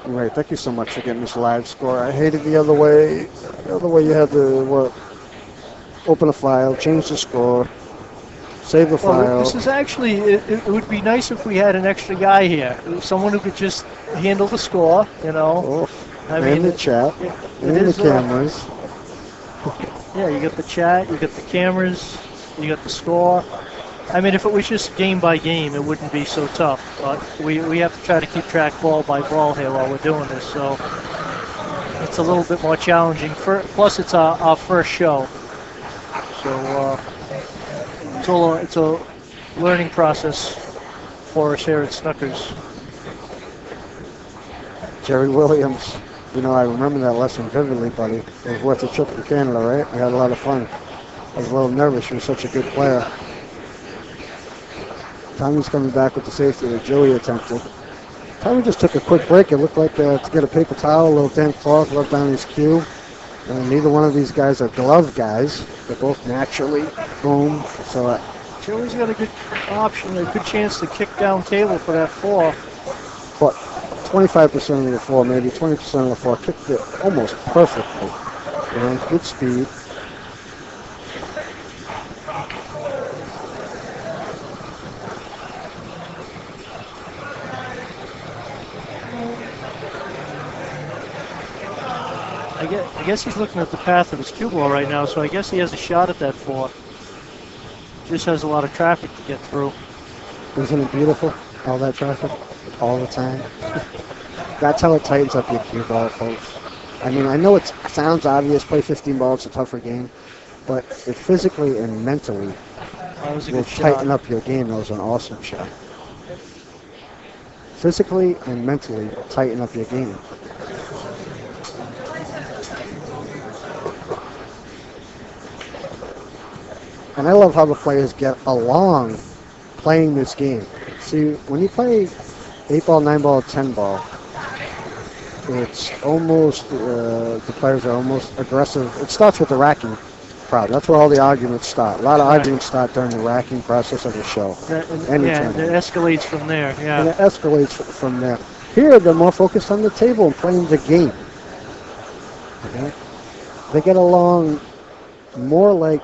All right, thank you so much for getting this live score. I hated the other way. The other way you had to open a file, change the score, save the file. Well, this is actually, it would be nice if we had an extra guy here. Someone who could just handle the score, you know. And the chat, and the cameras. Yeah, you got the chat, you got the cameras, you got the score. I mean, if it was just game by game, it wouldn't be so tough. But we have to try to keep track ball by ball here while we're doing this. So it's a little bit more challenging. Plus, it's our first show. So it's a learning process for us here at Snookers. Jerry Williams. I remember that lesson vividly, buddy. It was worth a trip to Canada, right? I had a lot of fun. I was a little nervous. He was such a good player. Tommy's coming back with the safety that Joey attempted. Tommy just took a quick break. It looked like to get a paper towel, a little damp cloth, rub down his cue. And neither one of these guys are glove guys. They're both naturally boom. So Joey's got a good option, a good chance to kick down table for that 4. but 25% of the 4, maybe 20% of the 4, kicked it almost perfectly. Good speed. I guess he's looking at the path of his cue ball right now, so I guess he has a shot at that 4. Just has a lot of traffic to get through. Isn't it beautiful? All that traffic, all the time. That's how it tightens up your cue ball, folks. I mean, I know it sounds obvious, play 15 ball, it's a tougher game, but it physically and mentally will tighten up your game. That was an awesome shot. Physically and mentally tighten up your game. And I love how the players get along playing this game. See, when you play 8 ball, 9 ball, 10 ball, it's almost, the players are almost aggressive. It starts with the racking problem. That's where all the arguments start. A lot of arguments start during the racking process of the show. It escalates from there, yeah. And it escalates from there. Here, they're more focused on the table and playing the game. Okay? They get along more like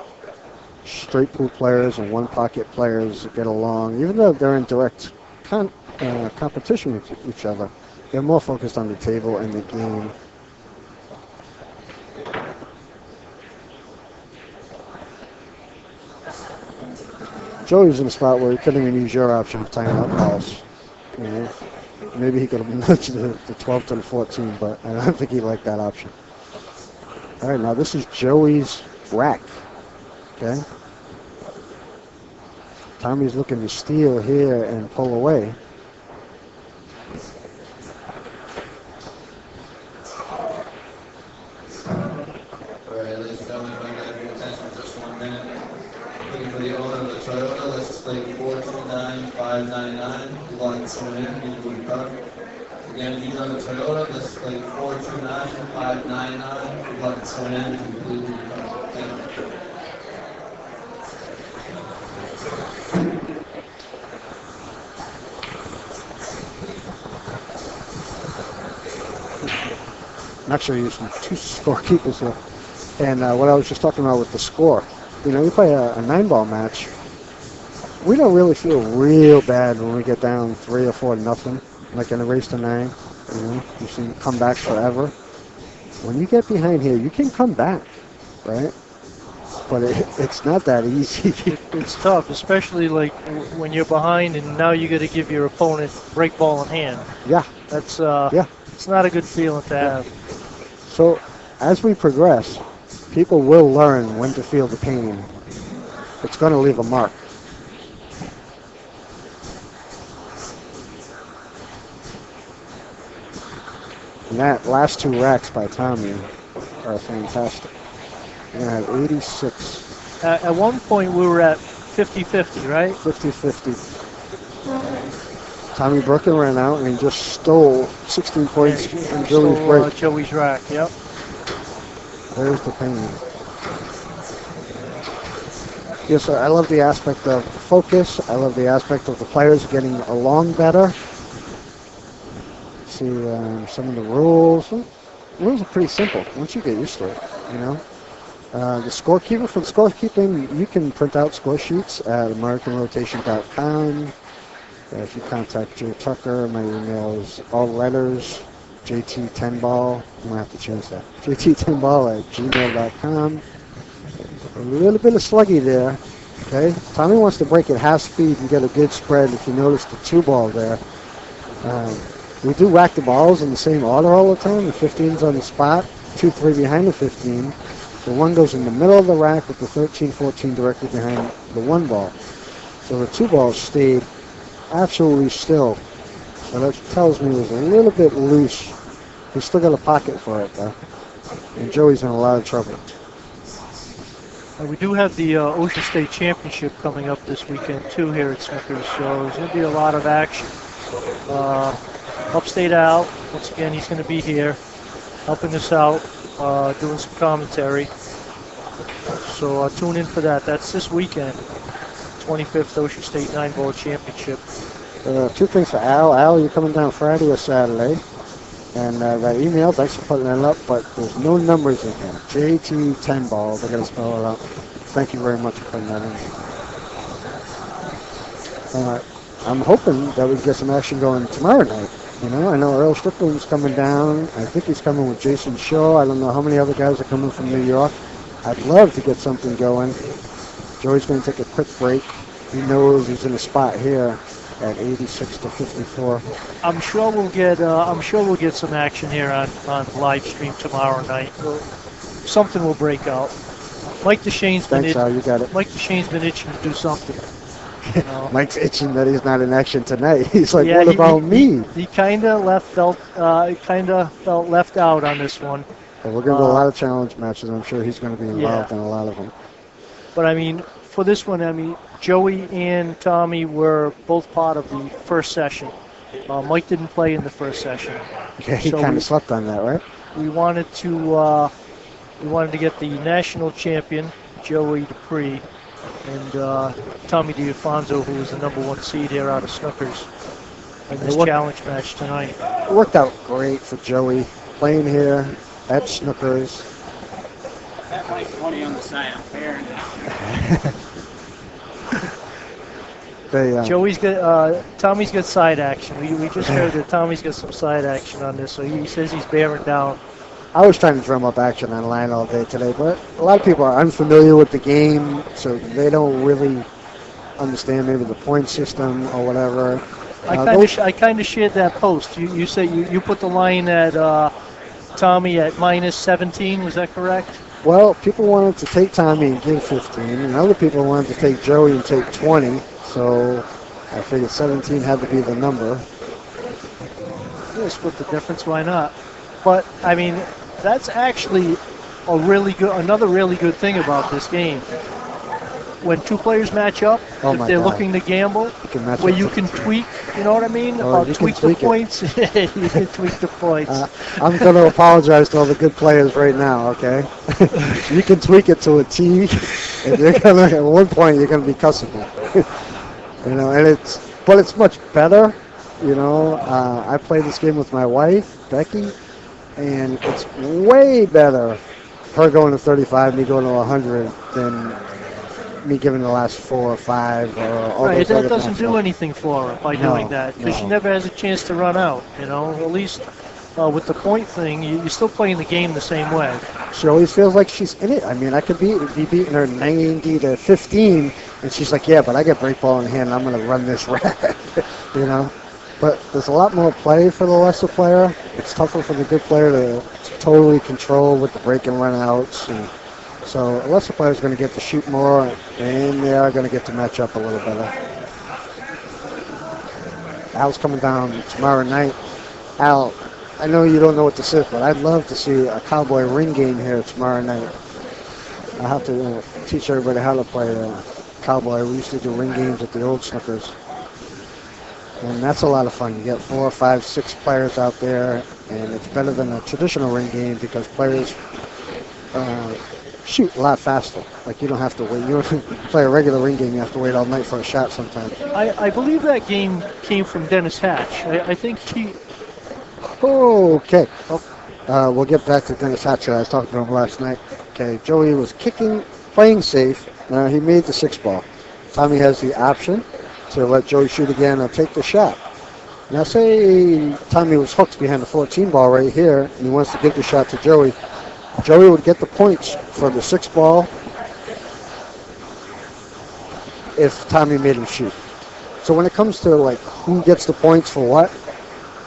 straight pool players and one pocket players get along, even though they're in direct competition with each other. They're more focused on the table and the game. Joey's in a spot where he couldn't even use your option of tying up balls. Maybe he could have nudged the 12 to the 14, but I don't think he liked that option. All right, now this is Joey's rack. Okay. Tommy's looking to steal here and pull away. Alright, ladies and gentlemen, if I can have your attention for just 1 minute. Looking for the owner of the Toyota, license plate 429599. You'd like to come in, you can car. Again, if you run the Toyota, license plate 429599. You'd like to come in, you can leave your car. Thank you. I'm actually using 2 scorekeepers here. And what I was just talking about with the score, you play a 9-ball match, we don't really feel real bad when we get down 3 or 4 to nothing, like in a race to 9. You see comebacks forever. When you get behind here, you can come back, right? But it's not that easy. It's tough, especially like when you're behind and now you got to give your opponent break ball in hand. Yeah. That's It's not a good feeling to have. So as we progress, people will learn when to feel the pain. It's going to leave a mark. And that last 2 racks by Tommy are fantastic. We're going to have 86. At one point we were at 50-50, right? 50-50. Tommy Brooken ran out and he just stole 16 points from Joey's break. Joey's rack, yep. There's the pain. Yes, sir. I love the aspect of focus. I love the aspect of the players getting along better. See some of the rules. The rules are pretty simple once you get used to it, The scorekeeper, for the scorekeeping, you can print out score sheets at AmericanRotation.com. If you contact Joe Tucker, my email is all letters, JT10ball. I'm going to have to change that. JT10ball@gmail.com. A little bit of sluggy there. Okay. Tommy wants to break at half speed and get a good spread. If you notice the 2-ball there. We do whack the balls in the same order all the time. The 15's on the spot, 2, 3 behind the 15. The 1 goes in the middle of the rack with the 13, 14 directly behind the 1 ball. So the 2 balls stayed absolutely still. So that tells me it was a little bit loose. He's still got a pocket for it, though. And Joey's in a lot of trouble. We do have the Ocean State Championship coming up this weekend, too, here at Snickers, so there's going to be a lot of action. Upstate Al, once again, he's going to be here helping us out, doing some commentary. So tune in for that. That's this weekend, 25th Ocean State 9-Ball Championship. Two things for Al. Al, you're coming down Friday or Saturday. And that email, thanks for putting that up, but there's no numbers in here. JT 10 ball, they're going to spell it out. Thank you very much for putting that in. I'm hoping that we get some action going tomorrow night. You know, I know Earl Strickland's coming down. I think he's coming with Jason Shaw. I don't know how many other guys are coming from New York. I'd love to get something going. Joey's going to take a quick break. He knows he's in a spot here at 86 to 54. I'm sure we'll get some action here on live stream tomorrow night. Something will break out. Mike DeShane's been Thanks, Al, you got it. Mike DeShane's been itching to do something. Mike's itching that he's not in action tonight. He's like, yeah, what about me? He kind of felt left out on this one. Well, we're going to do a lot of challenge matches. I'm sure he's going to be involved in a lot of them. But I mean, for this one, I mean, Joey and Tommy were both part of the first session. Mike didn't play in the first session. Yeah, he kind of slept on that, right? We wanted to get the national champion, Joey Dupuis, and Tommy DiAfonso, who was the #1 seed here out of Snookers, in this challenge match tonight. It worked out great for Joey playing here at Snookers. That Mike's money on the side, I'm fair now. Tommy's got side action. We just heard that Tommy's got some side action on this, so he says he's bearing down. I was trying to drum up action online all day today, but a lot of people are unfamiliar with the game, so they don't really understand maybe the point system or whatever. I kind of shared that post. You say you put the line at Tommy at -17. Was that correct? Well, people wanted to take Tommy and give 15, and other people wanted to take Joey and take 20. So I figured 17 had to be the number. Yeah, split the difference. Why not? But I mean, that's actually another really good thing about this game. When two players match up, if they're looking to gamble, where you can tweak, you know what I mean? Tweak the points. You can tweak the points. I'm going to apologize to all the good players right now, okay? You can tweak it to a T, and you're gonna, at one point you're going to be cussing me. You know, but it's much better. You know, I play this game with my wife, Becky, and it's way better her going to 35, me going to 100 than me giving the last 4 or 5 or all right, those other that doesn't do matchups. anything for her by doing that, because she never has a chance to run out, you know. At least with the point thing, you're still playing the game the same way. She always feels like she's in it. I mean, I could be beating her 90 to 15, and she's like, yeah, but I got break ball in hand, and I'm going to run this rack, you know. But there's a lot more play for the lesser player. It's tougher for the good player to totally control with the break and run outs. And so a lesser player is going to get to shoot more, and they are going to get to match up a little better. Al's coming down tomorrow night. Al, I know you don't know what this is, but I'd love to see a Cowboy ring game here tomorrow night. I'll have to teach everybody how to play Cowboy. We used to do ring games at the old Snookers. And that's a lot of fun. You get 4, 5, 6 players out there, and it's better than a traditional ring game because players shoot a lot faster. Like, you don't have to wait. You don't play a regular ring game, you have to wait all night for a shot sometimes. I believe that game came from Dennis Hatch. I think he... Okay. We'll get back to Dennis Hatcher. I was talking to him last night. Okay, Joey was playing safe. Now he made the 6 ball. Tommy has the option to let Joey shoot again or take the shot. Now say Tommy was hooked behind the 14 ball right here, and he wants to give the shot to Joey. Joey would get the points for the 6 ball if Tommy made him shoot. So when it comes to like who gets the points for what,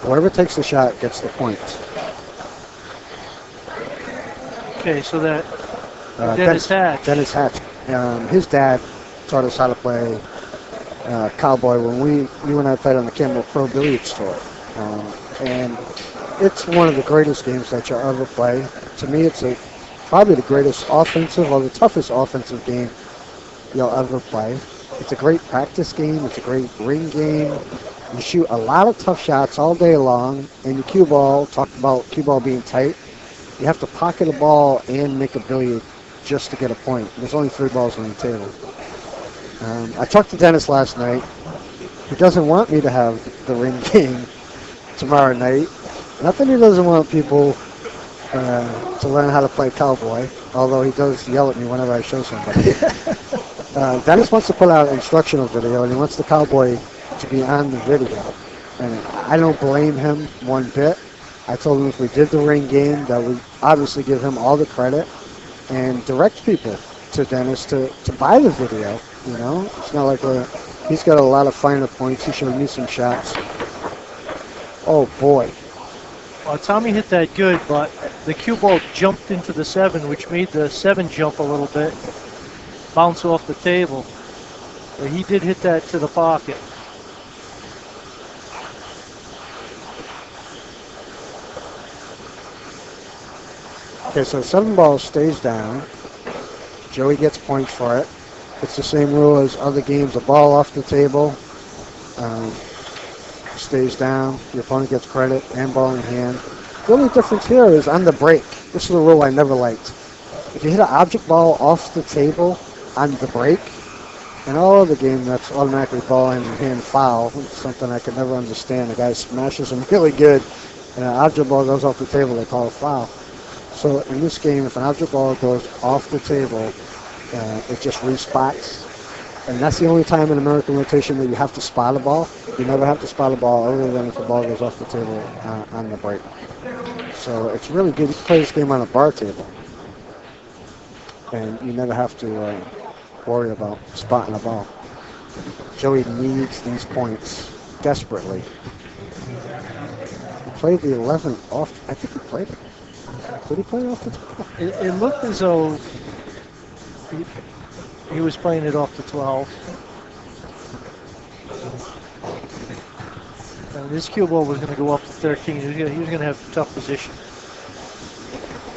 whoever takes the shot gets the points. Okay, so that Dennis Hatch. Dennis Hatch. His dad taught us how to play Cowboy when you and I played on the Campbell Pro Billiards Tour. And it's one of the greatest games that you'll ever play. To me, it's probably the greatest offensive or the toughest offensive game you'll ever play. It's a great practice game. It's a great ring game. You shoot a lot of tough shots all day long. And your cue ball, talked about cue ball being tight, you have to pocket a ball and make a billiard just to get a point. There's only 3 balls on the table. I talked to Dennis last night. He doesn't want me to have the ring game tomorrow night. Not that he doesn't want people to learn how to play Cowboy, although he does yell at me whenever I show somebody. Dennis wants to put out an instructional video, and he wants the Cowboy to be on the video. And I don't blame him one bit. I told him if we did the ring game, that would obviously give him all the credit and direct people to Dennis to buy the video. You know, it's not like he's got a lot of finer points. He showed me some shots. Oh boy. Well, Tommy hit that good, but the cue ball jumped into the 7, which made the 7 jump a little bit, bounce off the table. But he did hit that to the pocket. Okay, so 7 ball stays down. Joey gets points for it. It's the same rule as other games. A ball off the table stays down. Your opponent gets credit and ball in hand. The only difference here is on the break. This is a rule I never liked. If you hit an object ball off the table on the break, in all other games that's automatically ball in hand foul. It's something I could never understand. The guy smashes them really good, and an object ball goes off the table, they call it foul. So in this game, if an object ball goes off the table, it just respots. And that's the only time in American rotation that you have to spot a ball. You never have to spot a ball other than if the ball goes off the table on the break. So it's really good. You can play this game on a bar table. And you never have to worry about spotting a ball. Joey needs these points desperately. He played the 11 off. I think he played it. Did he play it off the 12? It looked as though he was playing it off the 12. And this cue ball was going to go up to 13. He was going to have a tough position.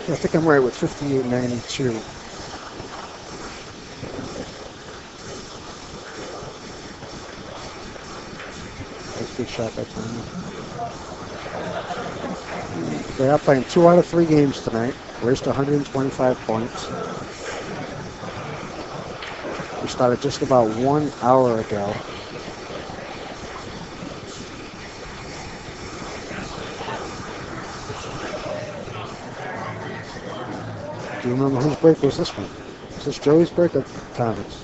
Yeah, I think I'm right with 58.92. Good shot by Tommy. They are playing 2 out of 3 games tonight. Raced 125 points. We started just about 1 hour ago. Do you remember whose break was this one? Is this Joey's break or Tommy's?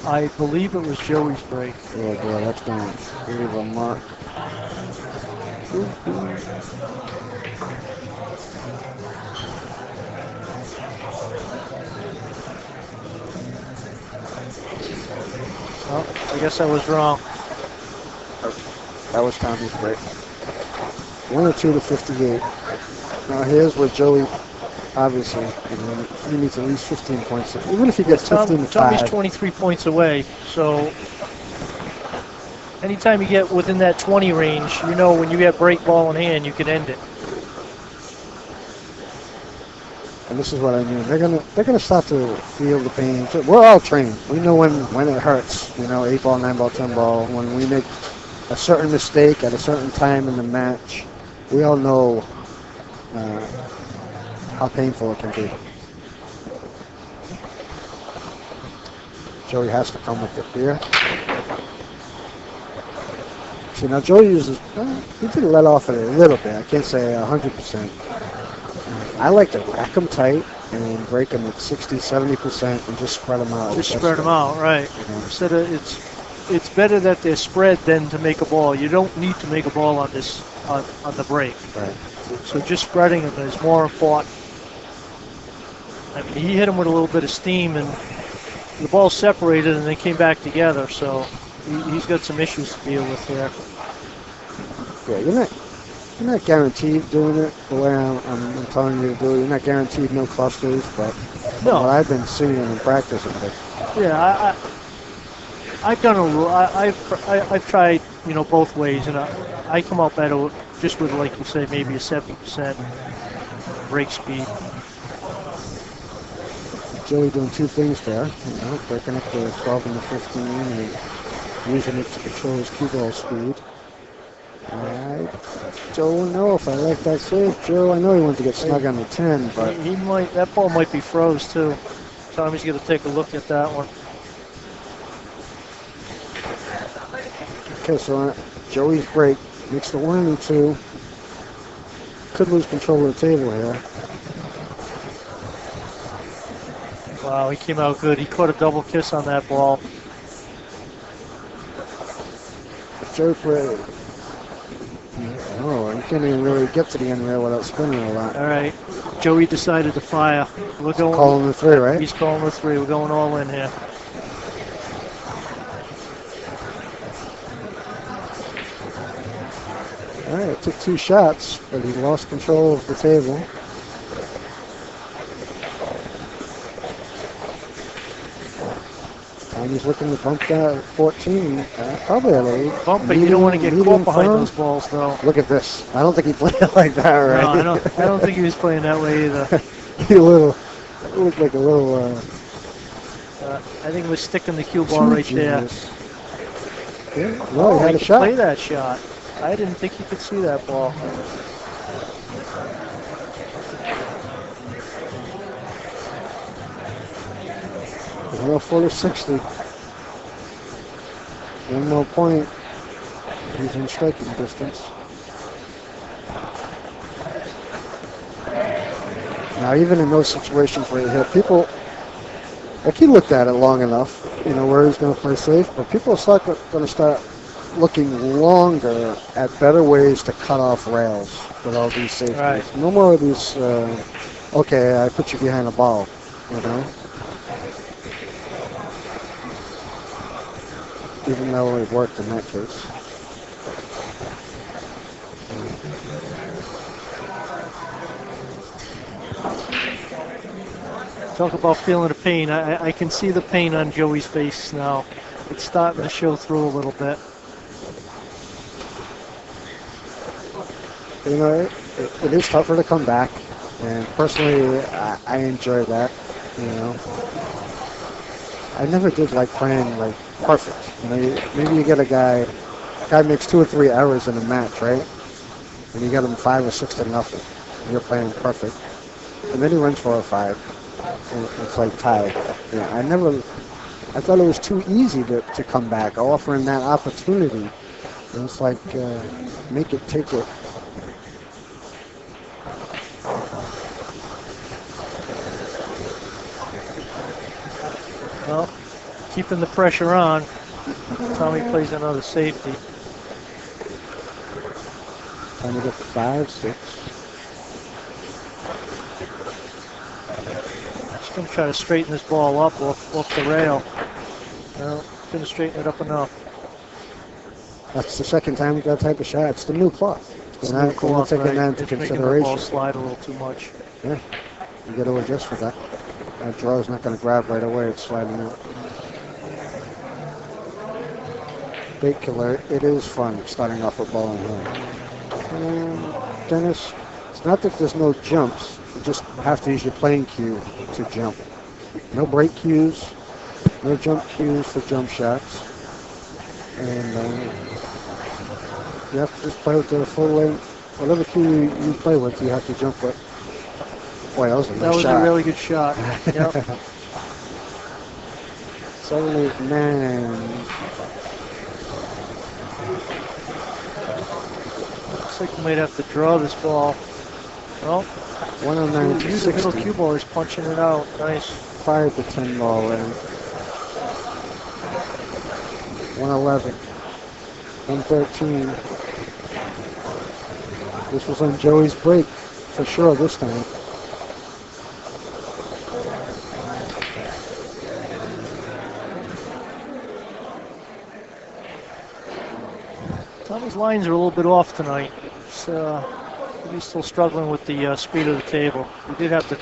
I believe it was Joey's break. Oh boy, that's going to leave a mark. Well, I guess I was wrong. That was Tommy's break. 102 to 58. Now here's where Joey, obviously, he needs at least 15 points. Even if he gets 15 to 5. Tommy's 23 points away, so anytime you get within that 20 range, you know when you get break ball in hand, you can end it. And this is what I mean. They're gonna start to feel the pain. We're all trained. We know when it hurts. You know, 8 ball, 9 ball, 10 ball. When we make a certain mistake at a certain time in the match, we all know how painful it can be. Joey has to come with the fear. See, now Joey uses, he did let off it a little bit. I can't say 100%. I like to rack them tight and break them at 60, 70% and just spread them out. Just spread them out, right. Instead of it's better that they're spread than to make a ball. You don't need to make a ball on this on the break. Right. So just spreading them is more important. I mean, he hit them with a little bit of steam, and the ball separated, and they came back together. So he's got some issues to deal with here. Yeah, you're not guaranteed doing it the way I'm telling you to do it. You're not guaranteed no clusters, but No. what I've been seeing in practice of it. Yeah, I've done a little. I've tried, both ways, and I come out better just with, like you say, maybe a 70% brake speed. Joey doing two things there, breaking up the 12 and the 15 and using it to control his cue ball speed. I don't know if I like that save, Joe. I know he wanted to get snug on the 10, but He might. That ball might be froze too. Tommy's going to take a look at that one. okay, so Joey's break makes the 1 and the 2. Could lose control of the table here. Wow, he came out good. He caught a double kiss on that ball. Joey played. Oh, he can't even really get to the end rail without spinning a lot. All right, Joey decided to fire. We're going. Calling the 3, right? He's calling the 3. We're going all in here. All right, it took 2 shots, but he lost control of the table. And he's looking to bump that at 14. Probably at a Bump, but you don't want to get caught behind those balls, though. Look at this. I don't think he played it like that, right? No, I don't think he was playing that way either. He looked like a little. I think he was sticking the cue ball right there. Yeah, no, he had he a could shot. play that shot. I didn't think he could see that ball. There's no 40-60. One more point. He's in striking distance. Now, even in those situations where you hit people, like he looked at it long enough, where he's going to play safe, but people are going to start looking longer at better ways to cut off rails with all these safeties. Right. No more of these, okay, I put you behind the ball, Even though it worked in that case. Talk about feeling the pain. I can see the pain on Joey's face now. It's starting to show through a little bit. It is tougher to come back, and personally, I enjoy that. I never did like playing like perfect. Maybe you get a guy makes 2 or 3 errors in a match, right? And you get him 5 or 6 to nothing. And you're playing perfect, and then he wins 4 or 5. And it's like tied. I thought it was too easy to come back, offering that opportunity. And it's like, make it, take it. Well, keeping the pressure on. Tommy plays another safety. Time to get 5, 6. Just going to try to straighten this ball up off the rail. No, couldn't straighten it up enough. That's the second time we got that type of shot. It's the new cloth. It's We're not cloth, taking right? that into It's making the consideration. ball slide a little too much. Yeah, you got to adjust for that. That draw's not going to grab right away. It's sliding out. Bait killer. It is fun starting off a ball in here. And Dennis, it's not that there's no jumps. You just have to use your playing cue to jump. No break cues. No jump cues for jump shots. And you have to just play with the full length. Whatever cue you play with, you have to jump with. Boy, that was a nice That was shot. a really good shot. Yep. 7, 8, 9. Looks like we might have to draw this ball. Well, 109 to use the middle 60. cue ball. He's punching it out. Nice. 5 to 10 ball in. 111. 113. This was on Joey's break for sure this time. Tommy's lines are a little bit off tonight. He's still struggling with the speed of the table. We did have to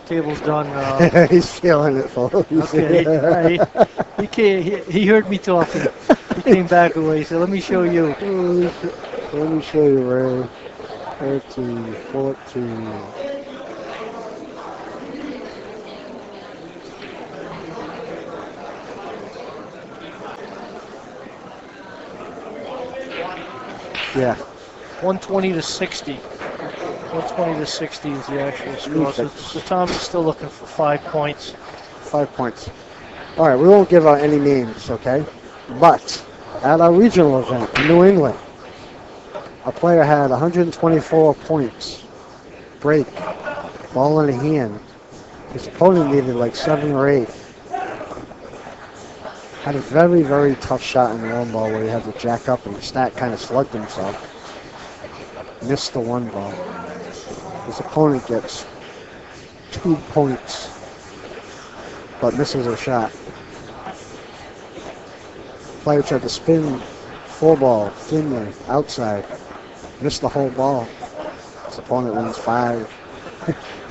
table's done. He's feeling it, folks. Okay, he heard me talking. He came back away, so let me show you. Let me show you, Ray. 13, 14. Yeah. 120 to 60. 120 to 60 is the actual score. So Tommy's still looking for 5 points. 5 points. All right, we won't give out any names, okay? But at our regional event in New England, a player had 124 points. Break. Ball in the hand. His opponent needed like 7 or 8. Had a very, very tough shot in the one ball where he had to jack up and Stat kind of slugged himself. Missed the one ball. His opponent gets 2 points, but misses a shot. Player tried to spin 4 ball thinly outside. Missed the whole ball. His opponent wins 5.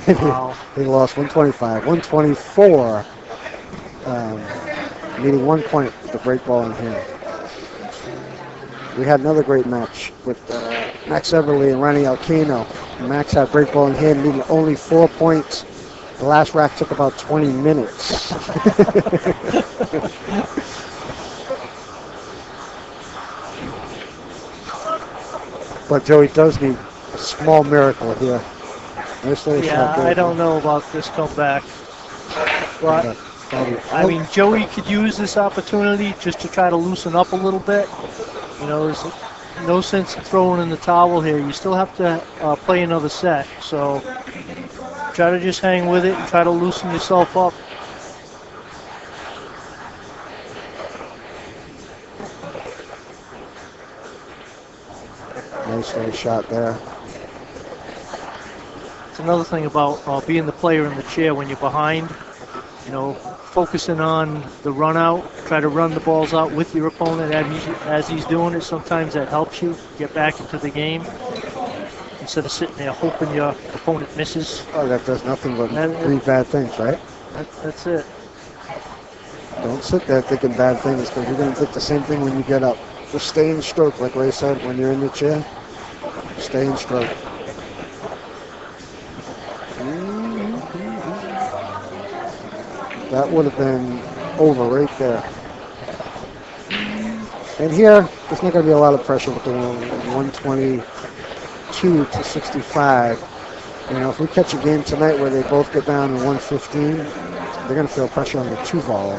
Wow. He lost 125. 124. Needing 1 point with the break ball in hand. We had another great match with Max Everly and Ronnie Alcano. Max had break ball in hand, needing only 4 points. The last rack took about 20 minutes. But Joey does need a small miracle here. Yeah, I don't know about this comeback. But I mean, Joey could use this opportunity just to try to loosen up a little bit. You know, there's no sense in throwing in the towel here. You still have to play another set. So try to just hang with it and try to loosen yourself up. Nice little shot there. It's another thing about being the player in the chair when you're behind. You know, focusing on the run out, try to run the balls out with your opponent as he's doing it. Sometimes that helps you get back into the game instead of sitting there hoping your opponent misses. Oh, that does nothing but 3 bad things, right? That's it. Don't sit there thinking bad things because you're going to think the same thing when you get up. Just stay in stroke, like Ray said, when you're in the chair. Stay in stroke. That would have been over right there. And here, there's not going to be a lot of pressure with the 122 to 65. You know, if we catch a game tonight where they both get down to 115, they're going to feel pressure on the 2 ball.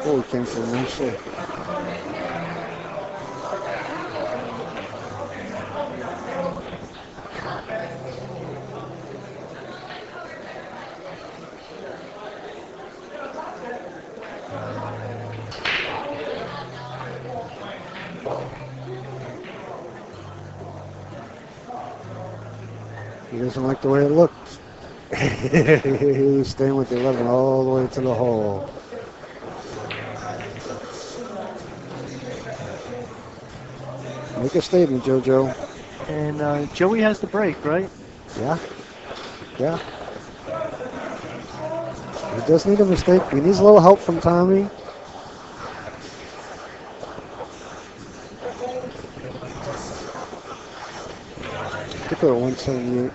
Oh, he came from nicely. He doesn't like the way it looked. He's staying with the 11 all the way to the hole. Make a statement, JoJo. And Joey has the break, right? Yeah. Yeah. He does need a mistake. He needs a little help from Tommy. Took her at 178.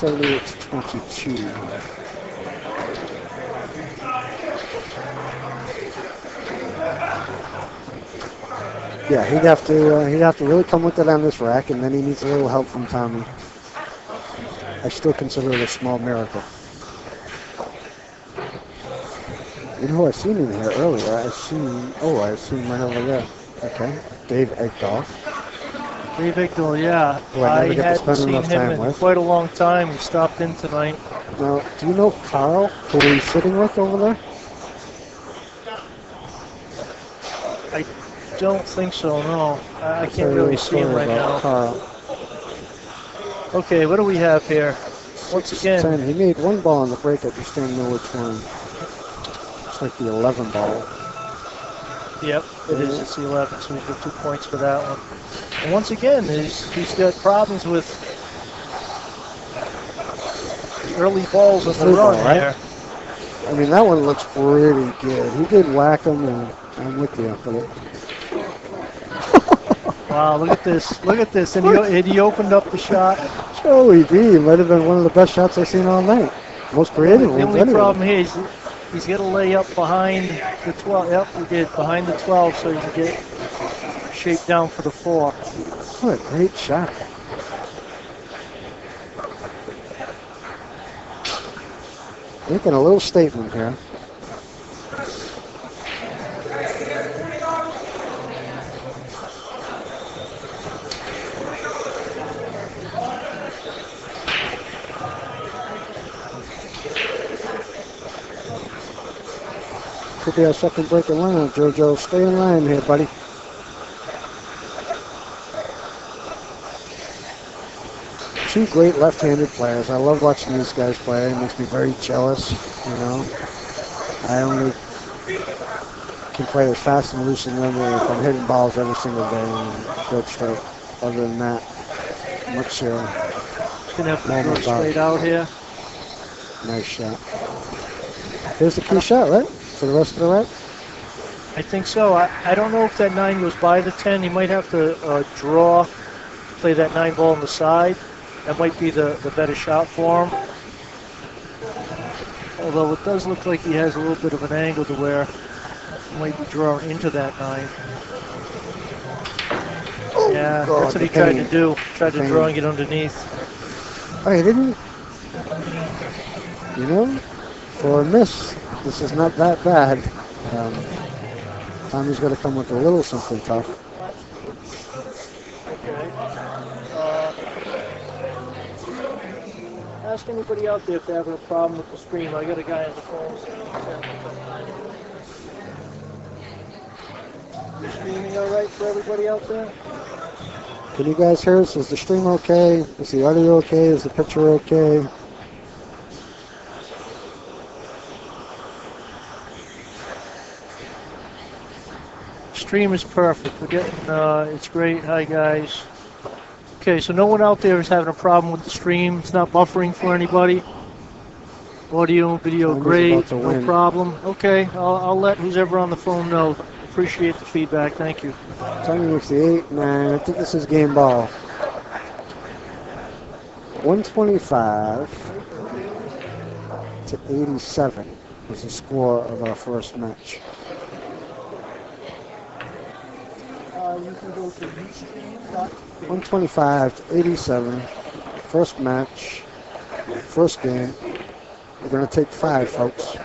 It's 22. Yeah, he'd have to really come with it on this rack, and then he needs a little help from Tommy. I still consider it a small miracle. You know who I seen in here earlier? I seen right over there. Okay, Dave Egdahl. Dave Egdahl, yeah. Who I never get to hadn't spend seen enough him time in with. quite a long time. He stopped in tonight. Now, do you know Carl, who he's sitting with over there? I don't think so, no. I can't really see him right now. Carl. Okay, what do we have here? Once again, 10. He made one ball in the break. I just don't know which one. It's like the 11 ball. yep, it is. It's the 11, so we get 2 points for that one. And once again, he's got problems with early balls on the Three run ball, right? here. I mean, that one looks pretty good. He did whack him, and I'm with you. But Wow, look at this. Look at this. And he opened up the shot. Joey B might have been one of the best shots I've seen all night. Most creative The ones only anyway. problem here is he's got to lay up behind the 12. Yep, he did. Behind the 12 so he can get shaped down for the 4. What a great shot. Making a little statement here. Could be our second break in line, Jojo. Stay in line here, buddy. Two great left-handed players. I love watching these guys play. It makes me very jealous, you know. I only can play as fast and loose and limber if I'm hitting balls every single day and good stroke. Other than that, much Gonna have to go Moment straight out here. nice shot. Here's the key shot, right? For the rest of the right? I think so. I don't know if that 9 goes by the 10. He might have to play that 9 ball on the side. That might be the better shot for him. Although it does look like he has a little bit of an angle to where he might be drawn into that 9. Yeah, God, that's what he the tried pain. to do. Tried to The draw pain. and get underneath. Oh, he didn't? You know, for a miss, this is not that bad. Tommy's got to come with a little something tough. Okay. Ask anybody out there if they're having a problem with the stream. I got a guy on the phone. Is streaming all right for everybody out there? Can you guys hear us? Is the stream okay? Is the audio okay? Is the picture okay? Stream is perfect. We're getting, it's great. Hi, guys. Okay, so no one out there is having a problem with the stream. It's not buffering for anybody. Audio and video, Tommy's great. about to No win. problem. Okay, I'll let who's ever on the phone know. Appreciate the feedback. Thank you. Tommy with the 8-9. I think this is game ball. 125 to 87 was the score of our first match. You can go to Ustream. 125 to 87. First match. First game. We're going to take 5, folks.